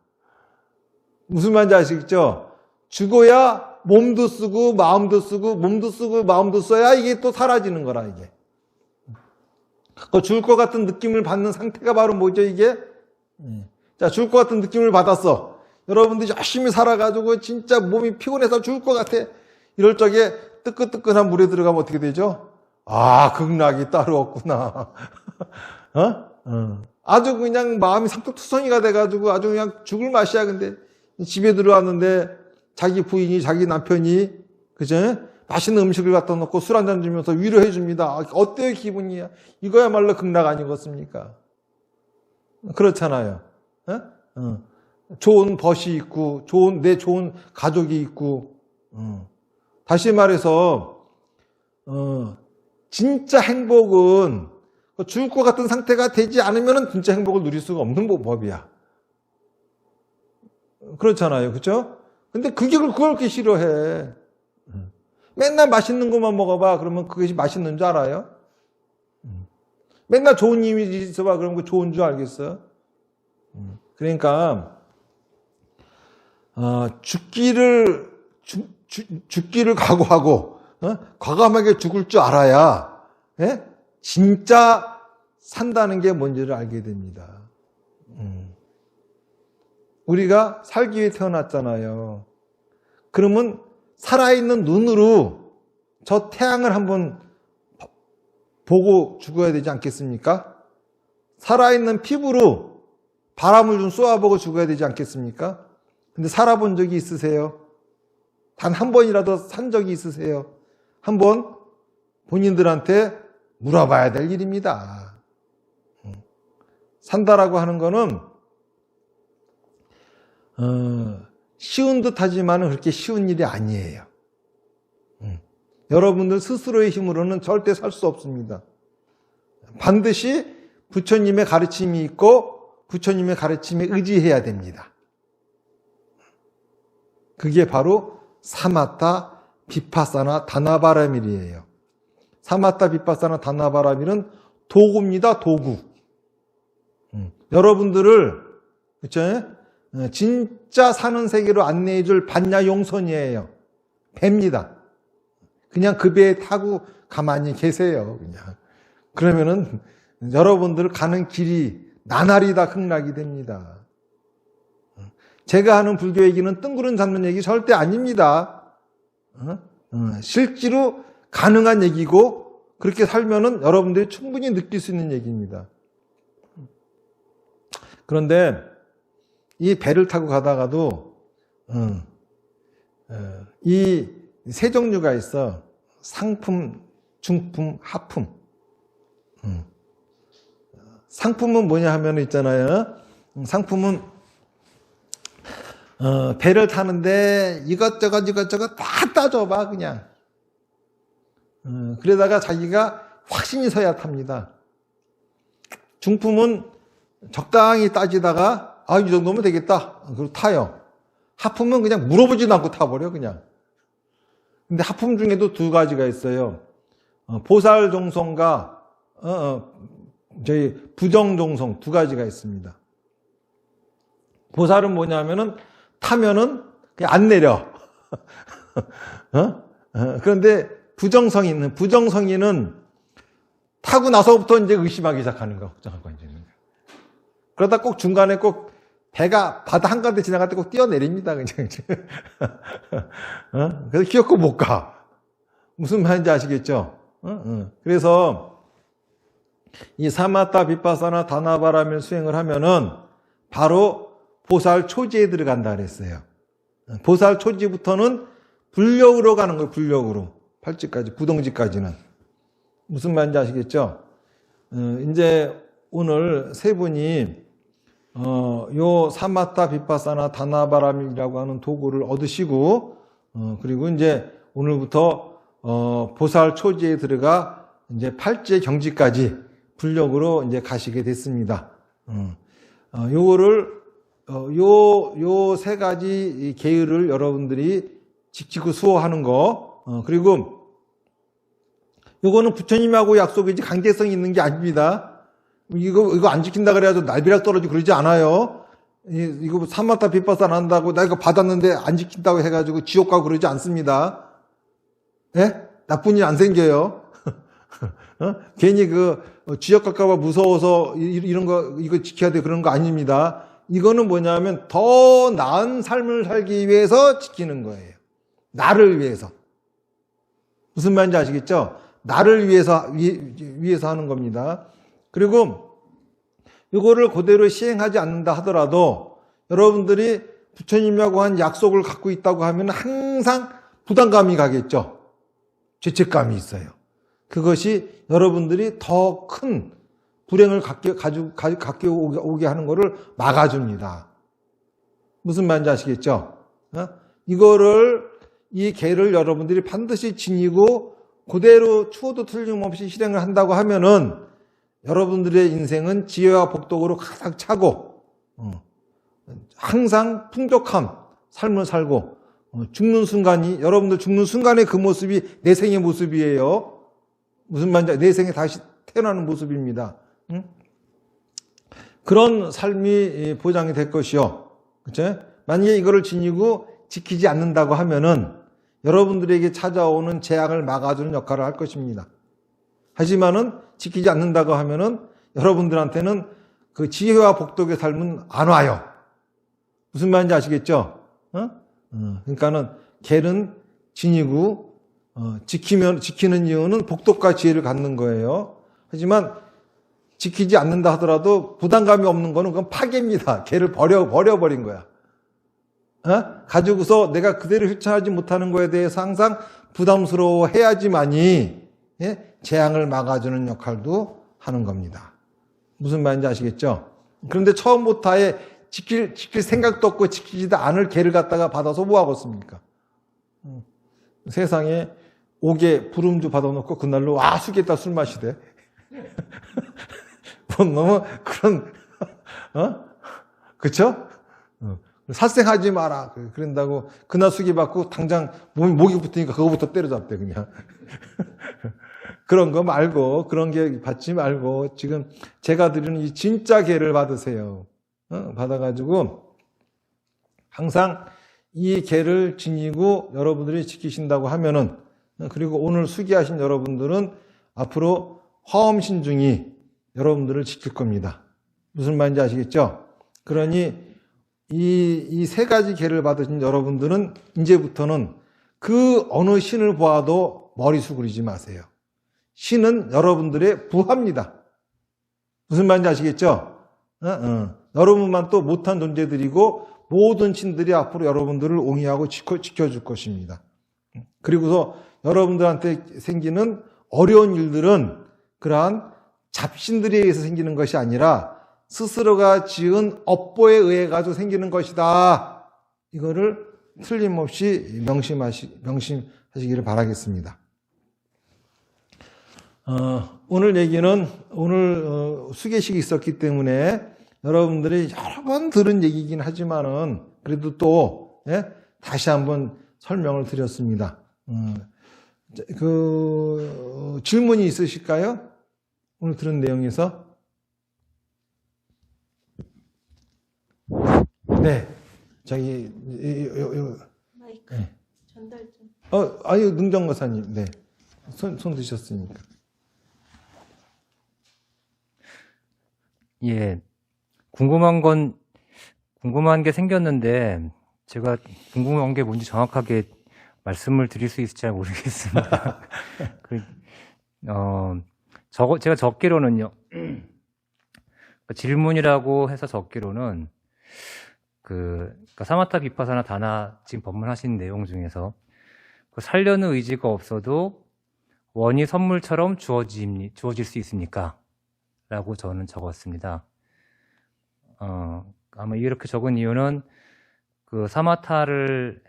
무슨 말인지 아시겠죠? 죽어야 몸도 쓰고 마음도 쓰고 몸도 쓰고 마음도 써야 이게 또 사라지는 거라, 이게. 죽을 것 같은 느낌을 받는 상태가 바로 뭐죠, 이게? 자, 죽을 것 같은 느낌을 받았어. 여러분들이 열심히 살아가지고 진짜 몸이 피곤해서 죽을 것 같아. 이럴 적에 뜨끈뜨끈한 물에 들어가면 어떻게 되죠? 극락이 따로 없구나. 아주 그냥 마음이 상투투성이가 돼가지고 아주 그냥 죽을 맛이야. 근데 집에 들어왔는데 자기 부인이, 자기 남편이, 그죠? 맛있는 음식을 갖다 놓고 술 한잔 주면서 위로해 줍니다. 어때요, 기분이야? 이거야말로 극락 아니겠습니까? 그렇잖아요. 좋은 벗이 있고, 내 좋은 가족이 있고, 다시 말해서, 진짜 행복은 죽을 것 같은 상태가 되지 않으면 진짜 행복을 누릴 수가 없는 법이야. 그렇잖아요. 그렇죠? 근데 그걸 그렇게 싫어해. 맨날 맛있는 것만 먹어봐. 그러면 그것이 맛있는 줄 알아요? 맨날 좋은 이미지 있어봐. 그러면 그 좋은 줄 알겠어? 그러니까 죽기를 각오하고 과감하게 죽을 줄 알아야 진짜 산다는 게 뭔지를 알게 됩니다. 우리가 살기 위해 태어났잖아요. 그러면 살아있는 눈으로 저 태양을 한번 보고 죽어야 되지 않겠습니까? 살아있는 피부로 바람을 좀 쏘아보고 죽어야 되지 않겠습니까? 근데 살아본 적이 있으세요? 단 한 번이라도 산 적이 있으세요? 한번 본인들한테 물어봐야 될 일입니다. 산다라고 하는 거는 쉬운 듯 하지만 그렇게 쉬운 일이 아니에요. 여러분들 스스로의 힘으로는 절대 살 수 없습니다. 반드시 부처님의 가르침이 있고 부처님의 가르침에 의지해야 됩니다. 그게 바로 사마타, 비파사나, 다나바라밀이에요. 사마타, 비파사나, 다나바라밀은 도구입니다. 도구. 여러분들을 그렇죠? 진짜 사는 세계로 안내해줄 반야용선이에요. 배입니다. 그냥 그 배에 타고 가만히 계세요. 그냥. 그러면은 여러분들 가는 길이 나날이 다 극락이 됩니다. 제가 하는 불교 얘기는 뜬구름 잡는 얘기 절대 아닙니다. 실제로 가능한 얘기고 그렇게 살면은 여러분들이 충분히 느낄 수 있는 얘기입니다. 그런데 이 배를 타고 가다가도 이 세 종류가 있어. 상품, 중품, 하품. 상품은 뭐냐 하면 있잖아요. 상품은 배를 타는데 이것저것 다 따져봐 그냥. 그러다가 자기가 확신이 서야 탑니다. 중품은 적당히 따지다가 이 정도면 되겠다. 그리고 타요. 하품은 그냥 물어보지도 않고 타버려 그냥. 근데 하품 중에도 두 가지가 있어요. 보살종성과 저희 부정종성 두 가지가 있습니다. 보살은 뭐냐면은 타면은 그냥 안 내려. 그런데 부정성인은 타고 나서부터 이제 의심하기 시작하는 거야. 걱정하고 이제. 그러다 꼭 중간에 꼭 배가 바다 한가운데 지나갈 때 꼭 뛰어내립니다. 그냥. 그래서 기어코 못 가. 무슨 말인지 아시겠죠? 그래서 이 사마타 비파사나 다나바라밀 수행을 하면은 바로 보살 초지에 들어간다 그랬어요. 보살 초지부터는 불력으로 가는 거예요. 불력으로. 팔찌까지, 구덩지까지는. 무슨 말인지 아시겠죠? 이제 오늘 세 분이 요 사마타 비파사나 다나바라밀이라고 하는 도구를 얻으시고 그리고 이제 오늘부터 보살 초지에 들어가 이제 팔찌의 경지까지 불력으로 이제 가시게 됐습니다. 요거를 요 세 가지 계율을 여러분들이 지키고 수호하는 거 그리고 요거는 부처님하고 약속이지 강제성이 있는 게 아닙니다. 이거 안 지킨다 그래가지고 날벼락 떨어지고 그러지 않아요. 이거 사마타 비파사나 한다고 나 이거 받았는데 안 지킨다고 해가지고 지옥 가고 그러지 않습니다. 예? 나쁜 일 안 생겨요. 괜히 지옥 갈까봐 무서워서 이런 거 이거 지켜야 돼 그런 거 아닙니다. 이거는 뭐냐면 더 나은 삶을 살기 위해서 지키는 거예요. 나를 위해서. 무슨 말인지 아시겠죠? 나를 위해서 하는 겁니다. 그리고 이거를 그대로 시행하지 않는다 하더라도 여러분들이 부처님하고 한 약속을 갖고 있다고 하면 항상 부담감이 가겠죠. 죄책감이 있어요. 그것이 여러분들이 더 큰 불행을 갖게 오게 하는 것을 막아줍니다. 무슨 말인지 아시겠죠? 이 계를 여러분들이 반드시 지니고 그대로 추호도 틀림없이 실행을 한다고 하면은 여러분들의 인생은 지혜와 복덕으로 가득 차고 항상 풍족한 삶을 살고 여러분들 죽는 순간의 그 모습이 내 생의 모습이에요. 무슨 말인지 내 생에 다시 태어나는 모습입니다. 그런 삶이 보장이 될 것이요. 그렇죠? 만약에 이거를 지니고 지키지 않는다고 하면은 여러분들에게 찾아오는 재앙을 막아주는 역할을 할 것입니다. 하지만은 지키지 않는다고 하면은 여러분들한테는 그 지혜와 복덕의 삶은 안 와요. 무슨 말인지 아시겠죠? 그러니까는 계는 지니고 지키는 이유는 복덕과 지혜를 갖는 거예요. 하지만 지키지 않는다 하더라도 부담감이 없는 거는 그건 파괴입니다. 계를 버려버린 거야. 가지고서 내가 그대로 실천하지 못하는 거에 대해서 항상 부담스러워 해야지만이 재앙을 막아주는 역할도 하는 겁니다. 무슨 말인지 아시겠죠? 그런데 처음부터 아예 지킬 생각도 없고 지키지도 않을 계를 갖다가 받아서 뭐 하겠습니까? 세상에 5개 부름주 받아놓고 그날로 숙겠다 술 마시대. 너무 그런 그쵸? 살생하지 마라. 그런다고 그날 수기 받고 당장 목이 붙으니까 그거부터 때려잡대 그냥. 그런 거 말고 그런 게 받지 말고 지금 제가 드리는 이 진짜 계를 받으세요. 받아가지고 항상 이 계를 지니고 여러분들이 지키신다고 하면은 그리고 오늘 수기하신 여러분들은 앞으로 화엄신중이 여러분들을 지킬 겁니다. 무슨 말인지 아시겠죠? 그러니 이 세 가지 계를 받으신 여러분들은 이제부터는 그 어느 신을 보아도 머리 수그리지 마세요. 신은 여러분들의 부하입니다. 무슨 말인지 아시겠죠? 여러분만 또 못한 존재들이고 모든 신들이 앞으로 여러분들을 옹이하고 지켜줄 것입니다. 그리고서 여러분들한테 생기는 어려운 일들은 그러한 잡신들에 의해서 생기는 것이 아니라 스스로가 지은 업보에 의해 가지고 생기는 것이다. 이거를 틀림없이 명심하시기를 바라겠습니다. 오늘 얘기는 오늘 수계식이 있었기 때문에 여러분들이 여러 번 들은 얘기긴 하지만은 그래도 또 다시 한번 설명을 드렸습니다. 질문이 있으실까요? 오늘 들은 내용에서? 네. 저기, 마이크 네. 전달 좀. 아유, 능정거사님, 네. 손 드셨으니까. 예. 궁금한 게 생겼는데, 제가 궁금한 게 뭔지 정확하게 말씀을 드릴 수 있을지 잘 모르겠습니다. 제가 적기로는요, 질문이라고 해서 적기로는, 그러니까 사마타 비파사나 다나 지금 법문하신 내용 중에서, 살려는 의지가 없어도 원이 선물처럼 주어질 수 있습니까? 라고 저는 적었습니다. 아마 이렇게 적은 이유는 사마타를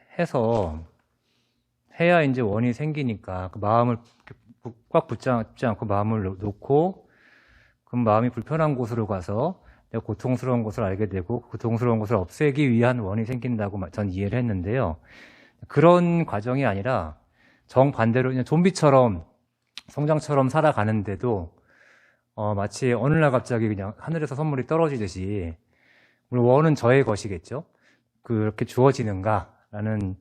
해야 이제 원이 생기니까 마음을 꽉 붙잡지 않고 마음을 놓고 그럼 마음이 불편한 곳으로 가서 내가 고통스러운 것을 알게 되고 고통스러운 것을 없애기 위한 원이 생긴다고 전 이해를 했는데요. 그런 과정이 아니라 정반대로 그냥 좀비처럼 성장처럼 살아가는데도 마치 어느 날 갑자기 그냥 하늘에서 선물이 떨어지듯이 물론 원은 저의 것이겠죠. 그렇게 주어지는가라는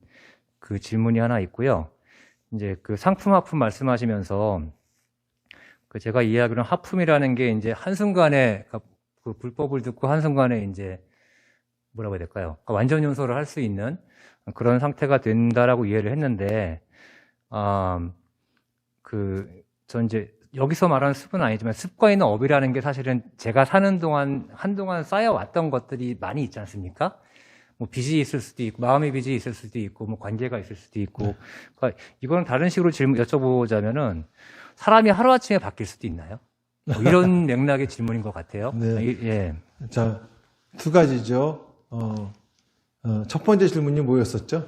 그 질문이 하나 있고요. 이제 상품 하품 말씀하시면서 제가 이해하기로는 하품이라는 게 이제 한순간에 그 불법을 듣고 한순간에 이제 뭐라고 해야 될까요? 완전 용서를 할 수 있는 그런 상태가 된다라고 이해를 했는데, 전 이제 여기서 말하는 습은 아니지만 습과 있는 업이라는 게 사실은 제가 사는 동안 한동안 쌓여왔던 것들이 많이 있지 않습니까? 뭐 빚이 있을 수도 있고, 마음의 빚이 있을 수도 있고, 뭐 관계가 있을 수도 있고, 그러니까 이거는 다른 식으로 여쭤보자면은 사람이 하루아침에 바뀔 수도 있나요? 뭐 이런 맥락의 질문인 것 같아요. 네. 예. 자, 두 가지죠. 첫 번째 질문이 뭐였었죠?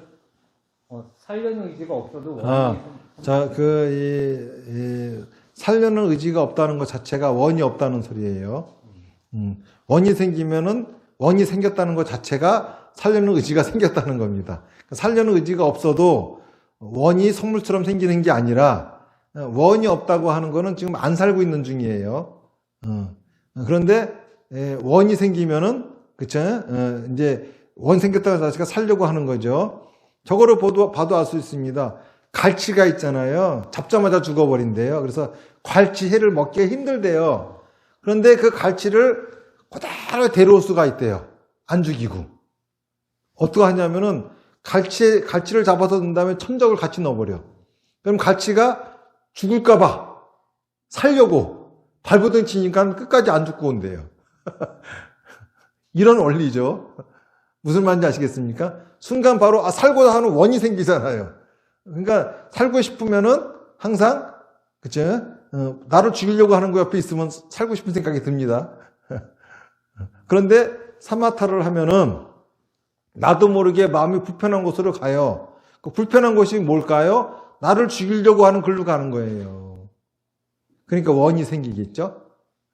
살려는 의지가 없어도 자, 살려는 의지가 없다는 것 자체가 원이 없다는 소리예요. 원이 생기면은 원이 생겼다는 것 자체가 살려는 의지가 생겼다는 겁니다. 살려는 의지가 없어도 원이 선물처럼 생기는 게 아니라 원이 없다고 하는 거는 지금 안 살고 있는 중이에요. 그런데 원이 생기면은 그쵸? 이제 원 생겼다는 것 자체가 살려고 하는 거죠. 저거를 봐도 알 수 있습니다. 갈치가 있잖아요. 잡자마자 죽어버린대요. 그래서 갈치회를 먹기가 힘들대요. 그런데 그 갈치를 그대로 데려올 수가 있대요. 안 죽이고. 어떻게 하냐면은 갈치를 잡아서 넣은 다음에 천적을 같이 넣어버려. 그럼 갈치가 죽을까봐 살려고 발버둥 치니까 끝까지 안 죽고 온대요. 이런 원리죠. 무슨 말인지 아시겠습니까? 순간 바로 살고자 하는 원이 생기잖아요. 그러니까 살고 싶으면은 항상 그쵸? 나를 죽이려고 하는 거 옆에 있으면 살고 싶은 생각이 듭니다. 그런데 사마타를 하면은 나도 모르게 마음이 불편한 곳으로 가요. 그 불편한 곳이 뭘까요? 나를 죽이려고 하는 글로 가는 거예요. 그러니까 원이 생기겠죠?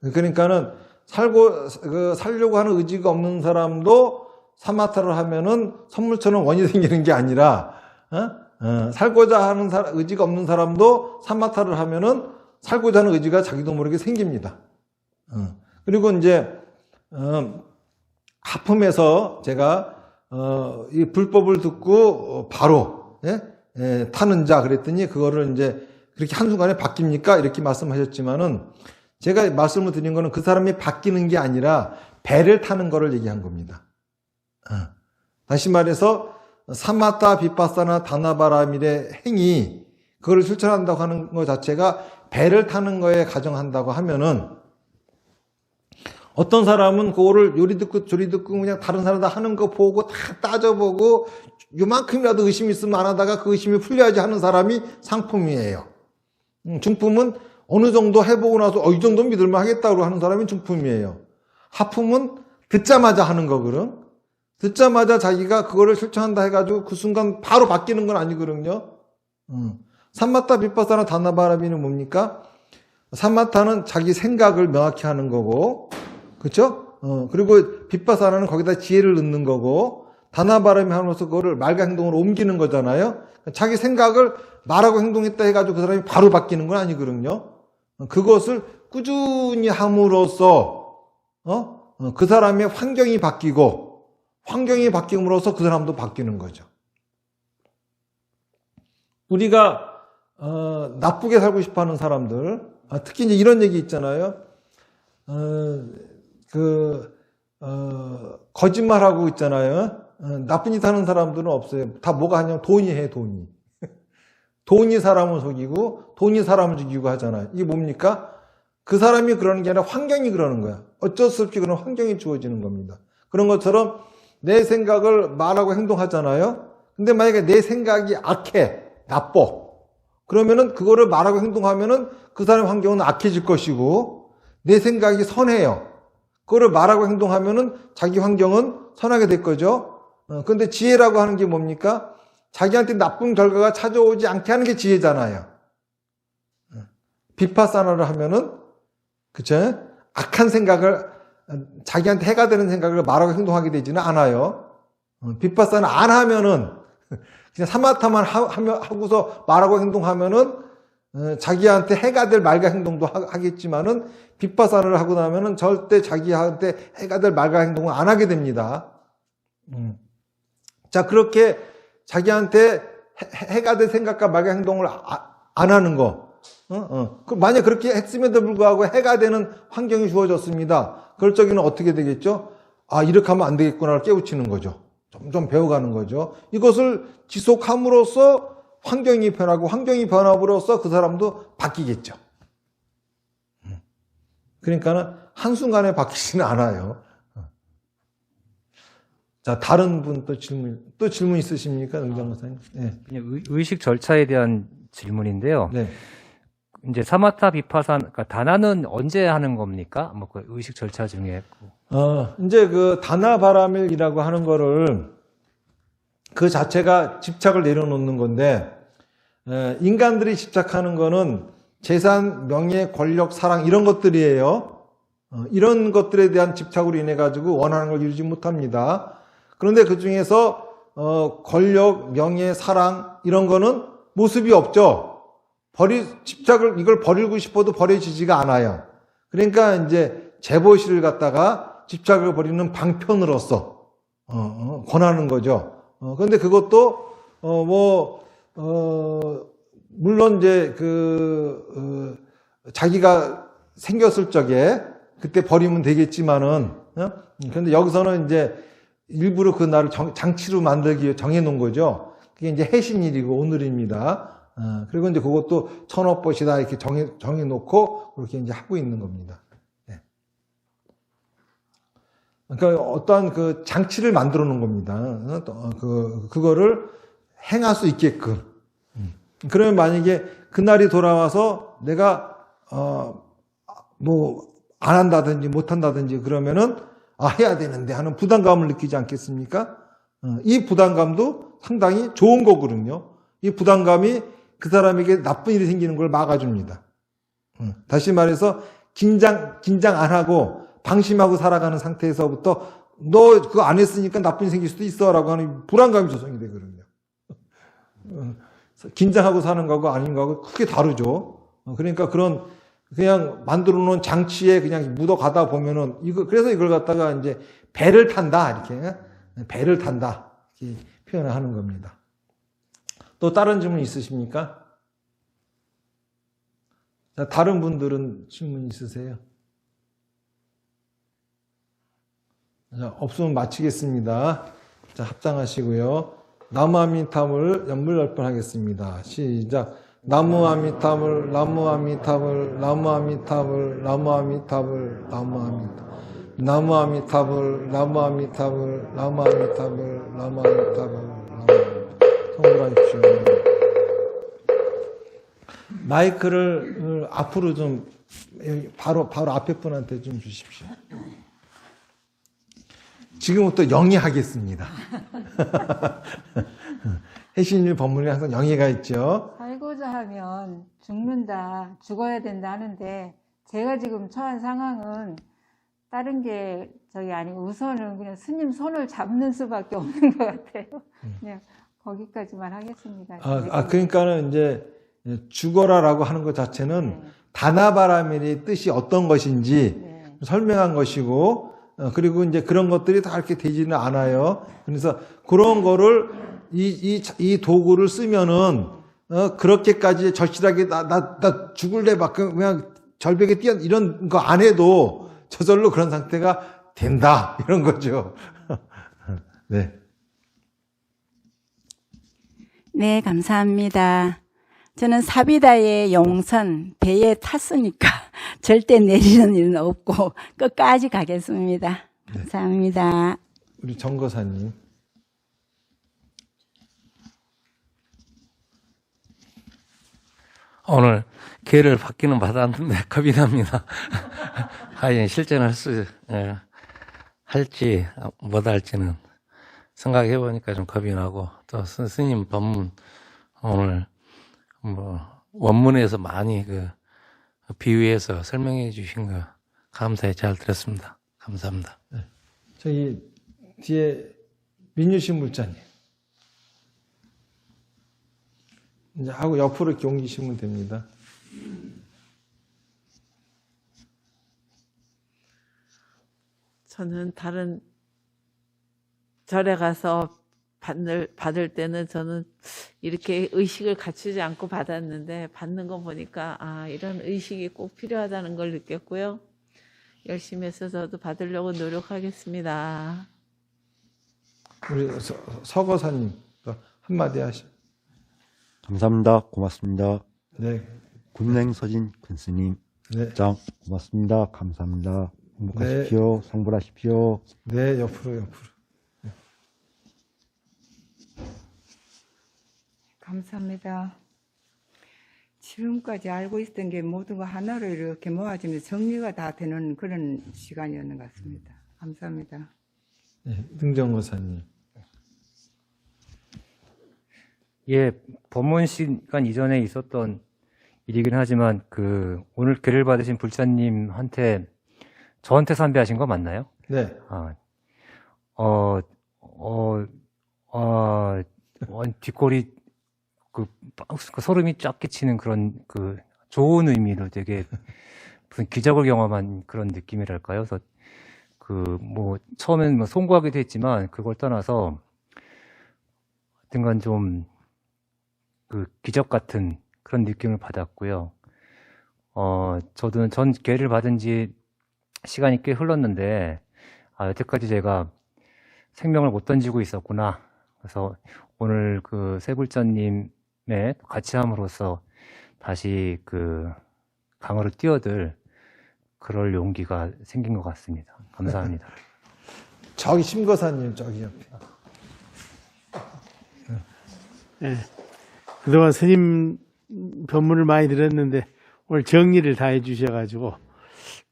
그러니까는 살려고 하는 의지가 없는 사람도 사마타를 하면은 선물처럼 원이 생기는 게 아니라, 살고자 하는 의지가 없는 사람도 사마타를 하면은 살고자 하는 의지가 자기도 모르게 생깁니다. 그리고 이제, 하품에서 제가, 이 불법을 듣고 바로, 타는 자 그랬더니 그거를 이제 그렇게 한순간에 바뀝니까? 이렇게 말씀하셨지만은 제가 말씀을 드린 거는 그 사람이 바뀌는 게 아니라 배를 타는 거를 얘기한 겁니다. 다시 말해서 사마타 비파사나 다나바라밀의 행위 그거를 실천한다고 하는 것 자체가 배를 타는 거에 가정한다고 하면은 어떤 사람은 그거를 요리 듣고 조리 듣고 그냥 다른 사람 다 하는 거 보고 다 따져보고 요만큼이라도 의심이 있으면 안 하다가 그 의심이 풀려야지 하는 사람이 상품이에요. 중품은 어느 정도 해보고 나서 이 정도는 믿을만 하겠다고 하는 사람이 중품이에요. 하품은 듣자마자 하는 거거든. 듣자마자 자기가 그거를 실천한다 해가지고 그 순간 바로 바뀌는 건 아니거든요. 삼마타 비파사나 다나바라밀은 뭡니까? 사마타는 자기 생각을 명확히 하는 거고, 그렇죠? 그리고 빗바사나는 거기다 지혜를 넣는 거고, 다나바람이 하면서 그거를 말과 행동으로 옮기는 거잖아요. 자기 생각을 말하고 행동했다 해가지고 그 사람이 바로 바뀌는 건 아니거든요. 그것을 꾸준히 함으로써 그 사람의 환경이 바뀌고, 환경이 바뀜으로써 그 사람도 바뀌는 거죠. 우리가 나쁘게 살고 싶어하는 사람들, 특히 이제 이런 얘기 있잖아요. 거짓말하고 있잖아요. 나쁜 짓 하는 사람들은 없어요. 다 뭐가 하냐면 돈이 해, 돈이. 돈이 사람을 속이고 돈이 사람을 죽이고 하잖아요. 이게 뭡니까? 그 사람이 그러는 게 아니라 환경이 그러는 거야. 어쩔 수 없이 그런 환경이 주어지는 겁니다. 그런 것처럼 내 생각을 말하고 행동하잖아요. 근데 만약에 내 생각이 악해, 나빠. 그러면은 그거를 말하고 행동하면은 그 사람의 환경은 악해질 것이고, 내 생각이 선해요. 그거를 말하고 행동하면은 자기 환경은 선하게 될 거죠. 그런데 지혜라고 하는 게 뭡니까? 자기한테 나쁜 결과가 찾아오지 않게 하는 게 지혜잖아요. 비파사나를 하면은, 그쵸? 악한 생각을, 자기한테 해가 되는 생각을 말하고 행동하게 되지는 않아요. 비파사나 안 하면은, 그냥 사마타만 하고서 말하고 행동하면은, 자기한테 해가 될 말과 행동도 하겠지만은, 빗바사를 하고 나면은 절대 자기한테 해가 될 말과 행동을 안 하게 됩니다. 자, 그렇게 자기한테 해가 될 생각과 말과 행동을 안 하는 거. 만약 그렇게 했음에도 불구하고 해가 되는 환경이 주어졌습니다. 그럴 적에는 어떻게 되겠죠? 이렇게 하면 안 되겠구나를 깨우치는 거죠. 점점 배워가는 거죠. 이것을 지속함으로써 환경이 변하고, 환경이 변함으로써 그 사람도 바뀌겠죠. 그러니까는 한순간에 바뀌지는 않아요. 자, 다른 분 또 질문 있으십니까? 응정사님? 네. 그냥 의식 절차에 대한 질문인데요. 네. 이제 사마타 비파산, 그러니까 다나는 언제 하는 겁니까? 뭐 그 의식 절차 중에. 이제 그 다나바라밀이라고 하는 거를 그 자체가 집착을 내려놓는 건데, 인간들이 집착하는 거는 재산, 명예, 권력, 사랑 이런 것들이에요. 이런 것들에 대한 집착으로 인해 가지고 원하는 걸 이루지 못합니다. 그런데 그 중에서 권력, 명예, 사랑 이런 거는 모습이 없죠. 이걸 버리고 싶어도 버려지지가 않아요. 그러니까 이제 재보시를 갖다가 집착을 버리는 방편으로서 권하는 거죠. 그런데 그것도 물론 이제 자기가 생겼을 적에 그때 버리면 되겠지만은, 그런데 여기서는 이제 일부러 그 날을 장치로 만들기 위해 정해놓은 거죠. 그게 이제 해신일이고 오늘입니다. 그리고 이제 그것도 천업봇이다 이렇게 정해놓고 그렇게 이제 하고 있는 겁니다. 네. 그러니까 어떠한 그 장치를 만들어 놓은 겁니다. 그거를 행할 수 있게끔. 그러면 만약에 그날이 돌아와서 내가 안 한다든지 못 한다든지 그러면은 해야 되는데 하는 부담감을 느끼지 않겠습니까? 이 부담감도 상당히 좋은 거거든요. 이 부담감이 그 사람에게 나쁜 일이 생기는 걸 막아줍니다. 다시 말해서 긴장 안 하고 방심하고 살아가는 상태에서부터 너 그거 안 했으니까 나쁜 일이 생길 수도 있어라고 하는 불안감이 조성이 되거든요. 긴장하고 사는 거하고 아닌 거하고 크게 다르죠. 그러니까 그냥 만들어 놓은 장치에 그냥 묻어 가다 보면은 그래서 이걸 갖다가 이제 배를 탄다 이렇게 표현을 하는 겁니다. 또 다른 질문 있으십니까? 자, 다른 분들은 질문 있으세요? 자, 없으면 마치겠습니다. 자, 합장하시고요. 나무아미타불 연불열번하겠습니다. 시작. 나무아미타불, 나무아미타불, 나무아미타불, 나무아미타불, 나무아미타불, 나무아미타불, 나무아미타불, 나무아미타불, 나무아미타불, 성불하십시오. 마이크를 앞으로 좀 바로 앞에 분한테 좀 주십시오. 지금부터 영의하겠습니다. 해신일 법문에 항상 영의가 있죠. 알고 살고자 하면 죽는다, 죽어야 된다 하는데 제가 지금 처한 상황은 다른 게 저기 아니고 우선은 그냥 스님 손을 잡는 수밖에 없는 것 같아요. 그냥 거기까지만 하겠습니다. 그러니까는 이제 죽어라라고 하는 것 자체는 네. 다나바라밀의 뜻이 어떤 것인지 네. 설명한 것이고, 그리고 이제 그런 것들이 다 이렇게 되지는 않아요. 그래서 그런 거를 이 도구를 쓰면은 그렇게까지 절실하게 나 죽을래 막 그냥 절벽에 뛰어 이런 거 안 해도 저절로 그런 상태가 된다 이런 거죠. 네. 네, 감사합니다. 저는 사비다의 용선 배에 탔으니까 절대 내리는 일은 없고 끝까지 가겠습니다. 감사합니다. 우리 정거사님. 오늘 기회를 받기는 받았는데 겁이 납니다. 과연 실전할 수 할지 못할지는 생각해 보니까 좀 겁이 나고, 또 스님 법문 오늘 뭐 원문에서 많이 비유해서 설명해 주신 거 감사히 잘 들었습니다. 감사합니다. 저기 뒤에 민유신 물자님. 이제 하고 옆으로 이렇게 옮기시면 됩니다. 저는 다른 절에 가서 받을 때는 저는 이렇게 의식을 갖추지 않고 받았는데 받는 거 보니까 이런 의식이 꼭 필요하다는 걸 느꼈고요. 열심히 해서 저도 받으려고 노력하겠습니다. 우리 서거사님 한마디 하시죠. 감사합니다. 고맙습니다. 네. 군행서진 군스님 네. 장 고맙습니다. 감사합니다. 행복하십시오. 성불하십시오. 네, 옆으로. 감사합니다. 지금까지 알고 있었던 게 모두가 하나로 이렇게 모아지면서 정리가 다 되는 그런 시간이었는 것 같습니다. 감사합니다. 네, 등정거사님. 예, 법문 시간 이전에 있었던 일이긴 하지만 오늘 계를 받으신 불자님한테 저한테 삼배하신 거 맞나요? 네. 뒷골이 그 소름이 쫙 끼치는 그런 좋은 의미로 되게 무슨 기적을 경험한 그런 느낌이랄까요? 그래서 뭐 처음엔 뭐 송구하기도 했지만 그걸 떠나서 하여튼간 좀 기적 같은 그런 느낌을 받았고요. 저도 전 계를 받은 지 시간이 꽤 흘렀는데 여태까지 제가 생명을 못 던지고 있었구나. 그래서 오늘 세불자님의 같이 함으로써 다시 강으로 뛰어들 그럴 용기가 생긴 것 같습니다. 감사합니다. 저기 심거사님 저기 옆에. 네. 그동안 스님 법문을 많이 들었는데 오늘 정리를 다 해주셔가지고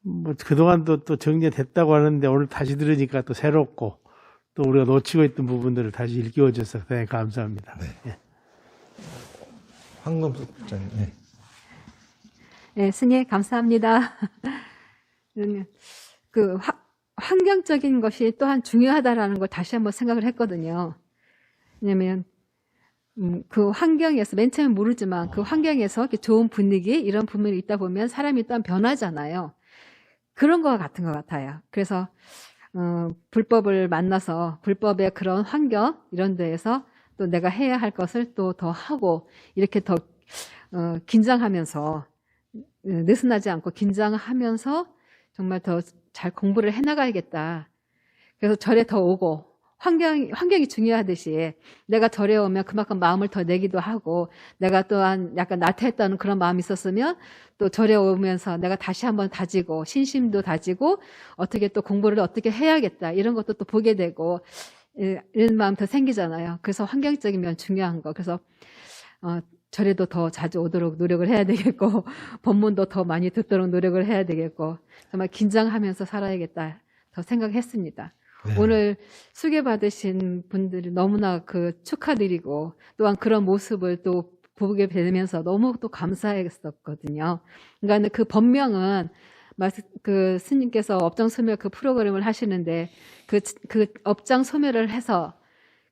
뭐 그동안도 또 정리가 됐다고 하는데 오늘 다시 들으니까 또 새롭고 또 우리가 놓치고 있던 부분들을 다시 일깨워줘서 대단히 감사합니다. 네. 예. 황금숙 부장님. 네. 네, 스님 감사합니다. 환경적인 것이 또한 중요하다라는 걸 다시 한번 생각을 했거든요. 왜냐면 그 환경에서 맨 처음에 모르지만 그 환경에서 이렇게 좋은 분위기 이런 부분이 있다 보면 사람이 또한 변하잖아요. 그런 거와 같은 것 같아요. 그래서 불법을 만나서 불법의 그런 환경 이런 데에서 또 내가 해야 할 것을 또 더 하고 이렇게 더 긴장하면서 느슨하지 않고 긴장하면서 정말 더 잘 공부를 해나가야겠다. 그래서 절에 더 오고 환경이 중요하듯이 내가 절에 오면 그만큼 마음을 더 내기도 하고 내가 또한 약간 나태했다는 그런 마음이 있었으면 또 절에 오면서 내가 다시 한번 다지고 신심도 다지고 어떻게 또 공부를 어떻게 해야겠다 이런 것도 또 보게 되고 이런 마음 더 생기잖아요. 그래서 환경적인 면 중요한 거. 그래서 절에도 더 자주 오도록 노력을 해야 되겠고 법문도 더 많이 듣도록 노력을 해야 되겠고 정말 긴장하면서 살아야겠다 더 생각했습니다. 네. 오늘 수계 받으신 분들이 너무나 축하드리고 또한 그런 모습을 또 보게 되면서 너무 또 감사했었거든요. 그러니까 그 법명은 그 스님께서 업장 소멸 그 프로그램을 하시는데 그 업장 소멸을 해서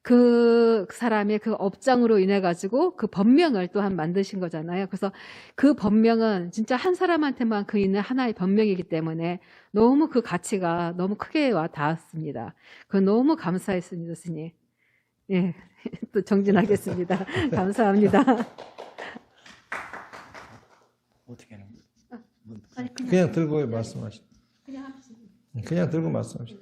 그 사람의 그 업장으로 인해 가지고 그 법명을 또한 만드신 거잖아요. 그래서 그 법명은 진짜 한 사람한테만 그 있는 하나의 법명이기 때문에 너무 그 가치가 너무 크게 와 닿았습니다. 그 너무 감사했습니다, 스님. 예, 또 정진하겠습니다. 감사합니다. 어떻게 하는 거예요? 그냥 들고 말씀하시죠. 그냥 들고 말씀하시죠.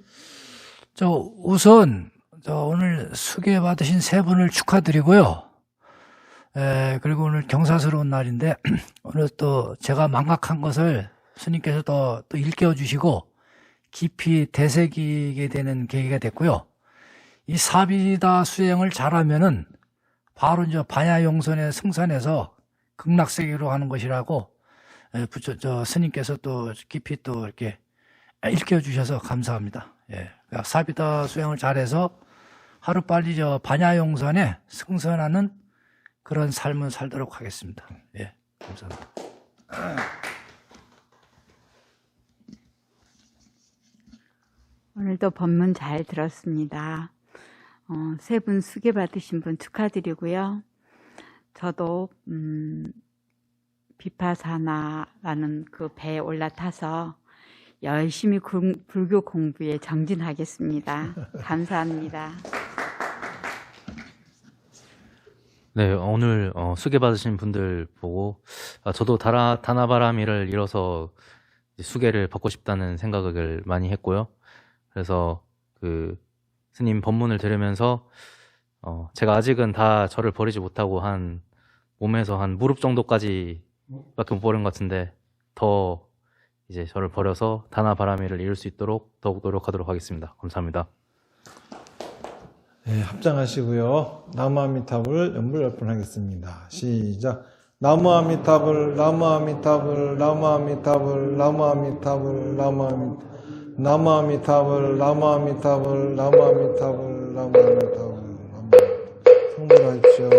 우선 오늘 수계 받으신 세 분을 축하드리고요. 그리고 오늘 경사스러운 날인데 오늘 또 제가 망각한 것을 스님께서 또 일깨워 주시고 깊이 되새기게 되는 계기가 됐고요. 이 사비다 수행을 잘하면은 바로 이제 반야용선에 승선해서 극락세계로 하는 것이라고 스님께서 또 깊이 또 이렇게 일깨워 주셔서 감사합니다. 그러니까 사비다 수행을 잘해서 하루빨리 반야용선에 승선하는 그런 삶을 살도록 하겠습니다. 감사합니다. 오늘도 법문 잘 들었습니다. 세 분 수계 받으신 분 축하드리고요. 저도 비파사나라는 그 배에 올라타서 열심히 불교 공부에 정진하겠습니다. 감사합니다. 네, 오늘 수계 받으신 분들 보고 저도 다나바라미를 잃어서 수계를 받고 싶다는 생각을 많이 했고요. 그래서 그 스님 법문을 들으면서 제가 아직은 다 저를 버리지 못하고 몸에서 한 무릎 정도까지밖에 못 버린 것 같은데 더 이제 저를 버려서 다나바라미를 이룰 수 있도록 더욱 노력하도록 하겠습니다. 감사합니다. 네, 합장하시고요. 나무아미타불 연불열분하겠습니다. 시작. 나무아미타불, 나무아미타불, 나무아미타불, 나무아미타불, 나무아미타불, 나무아미타불, 나무아미타불, 나무아미타불. 성불하십시오.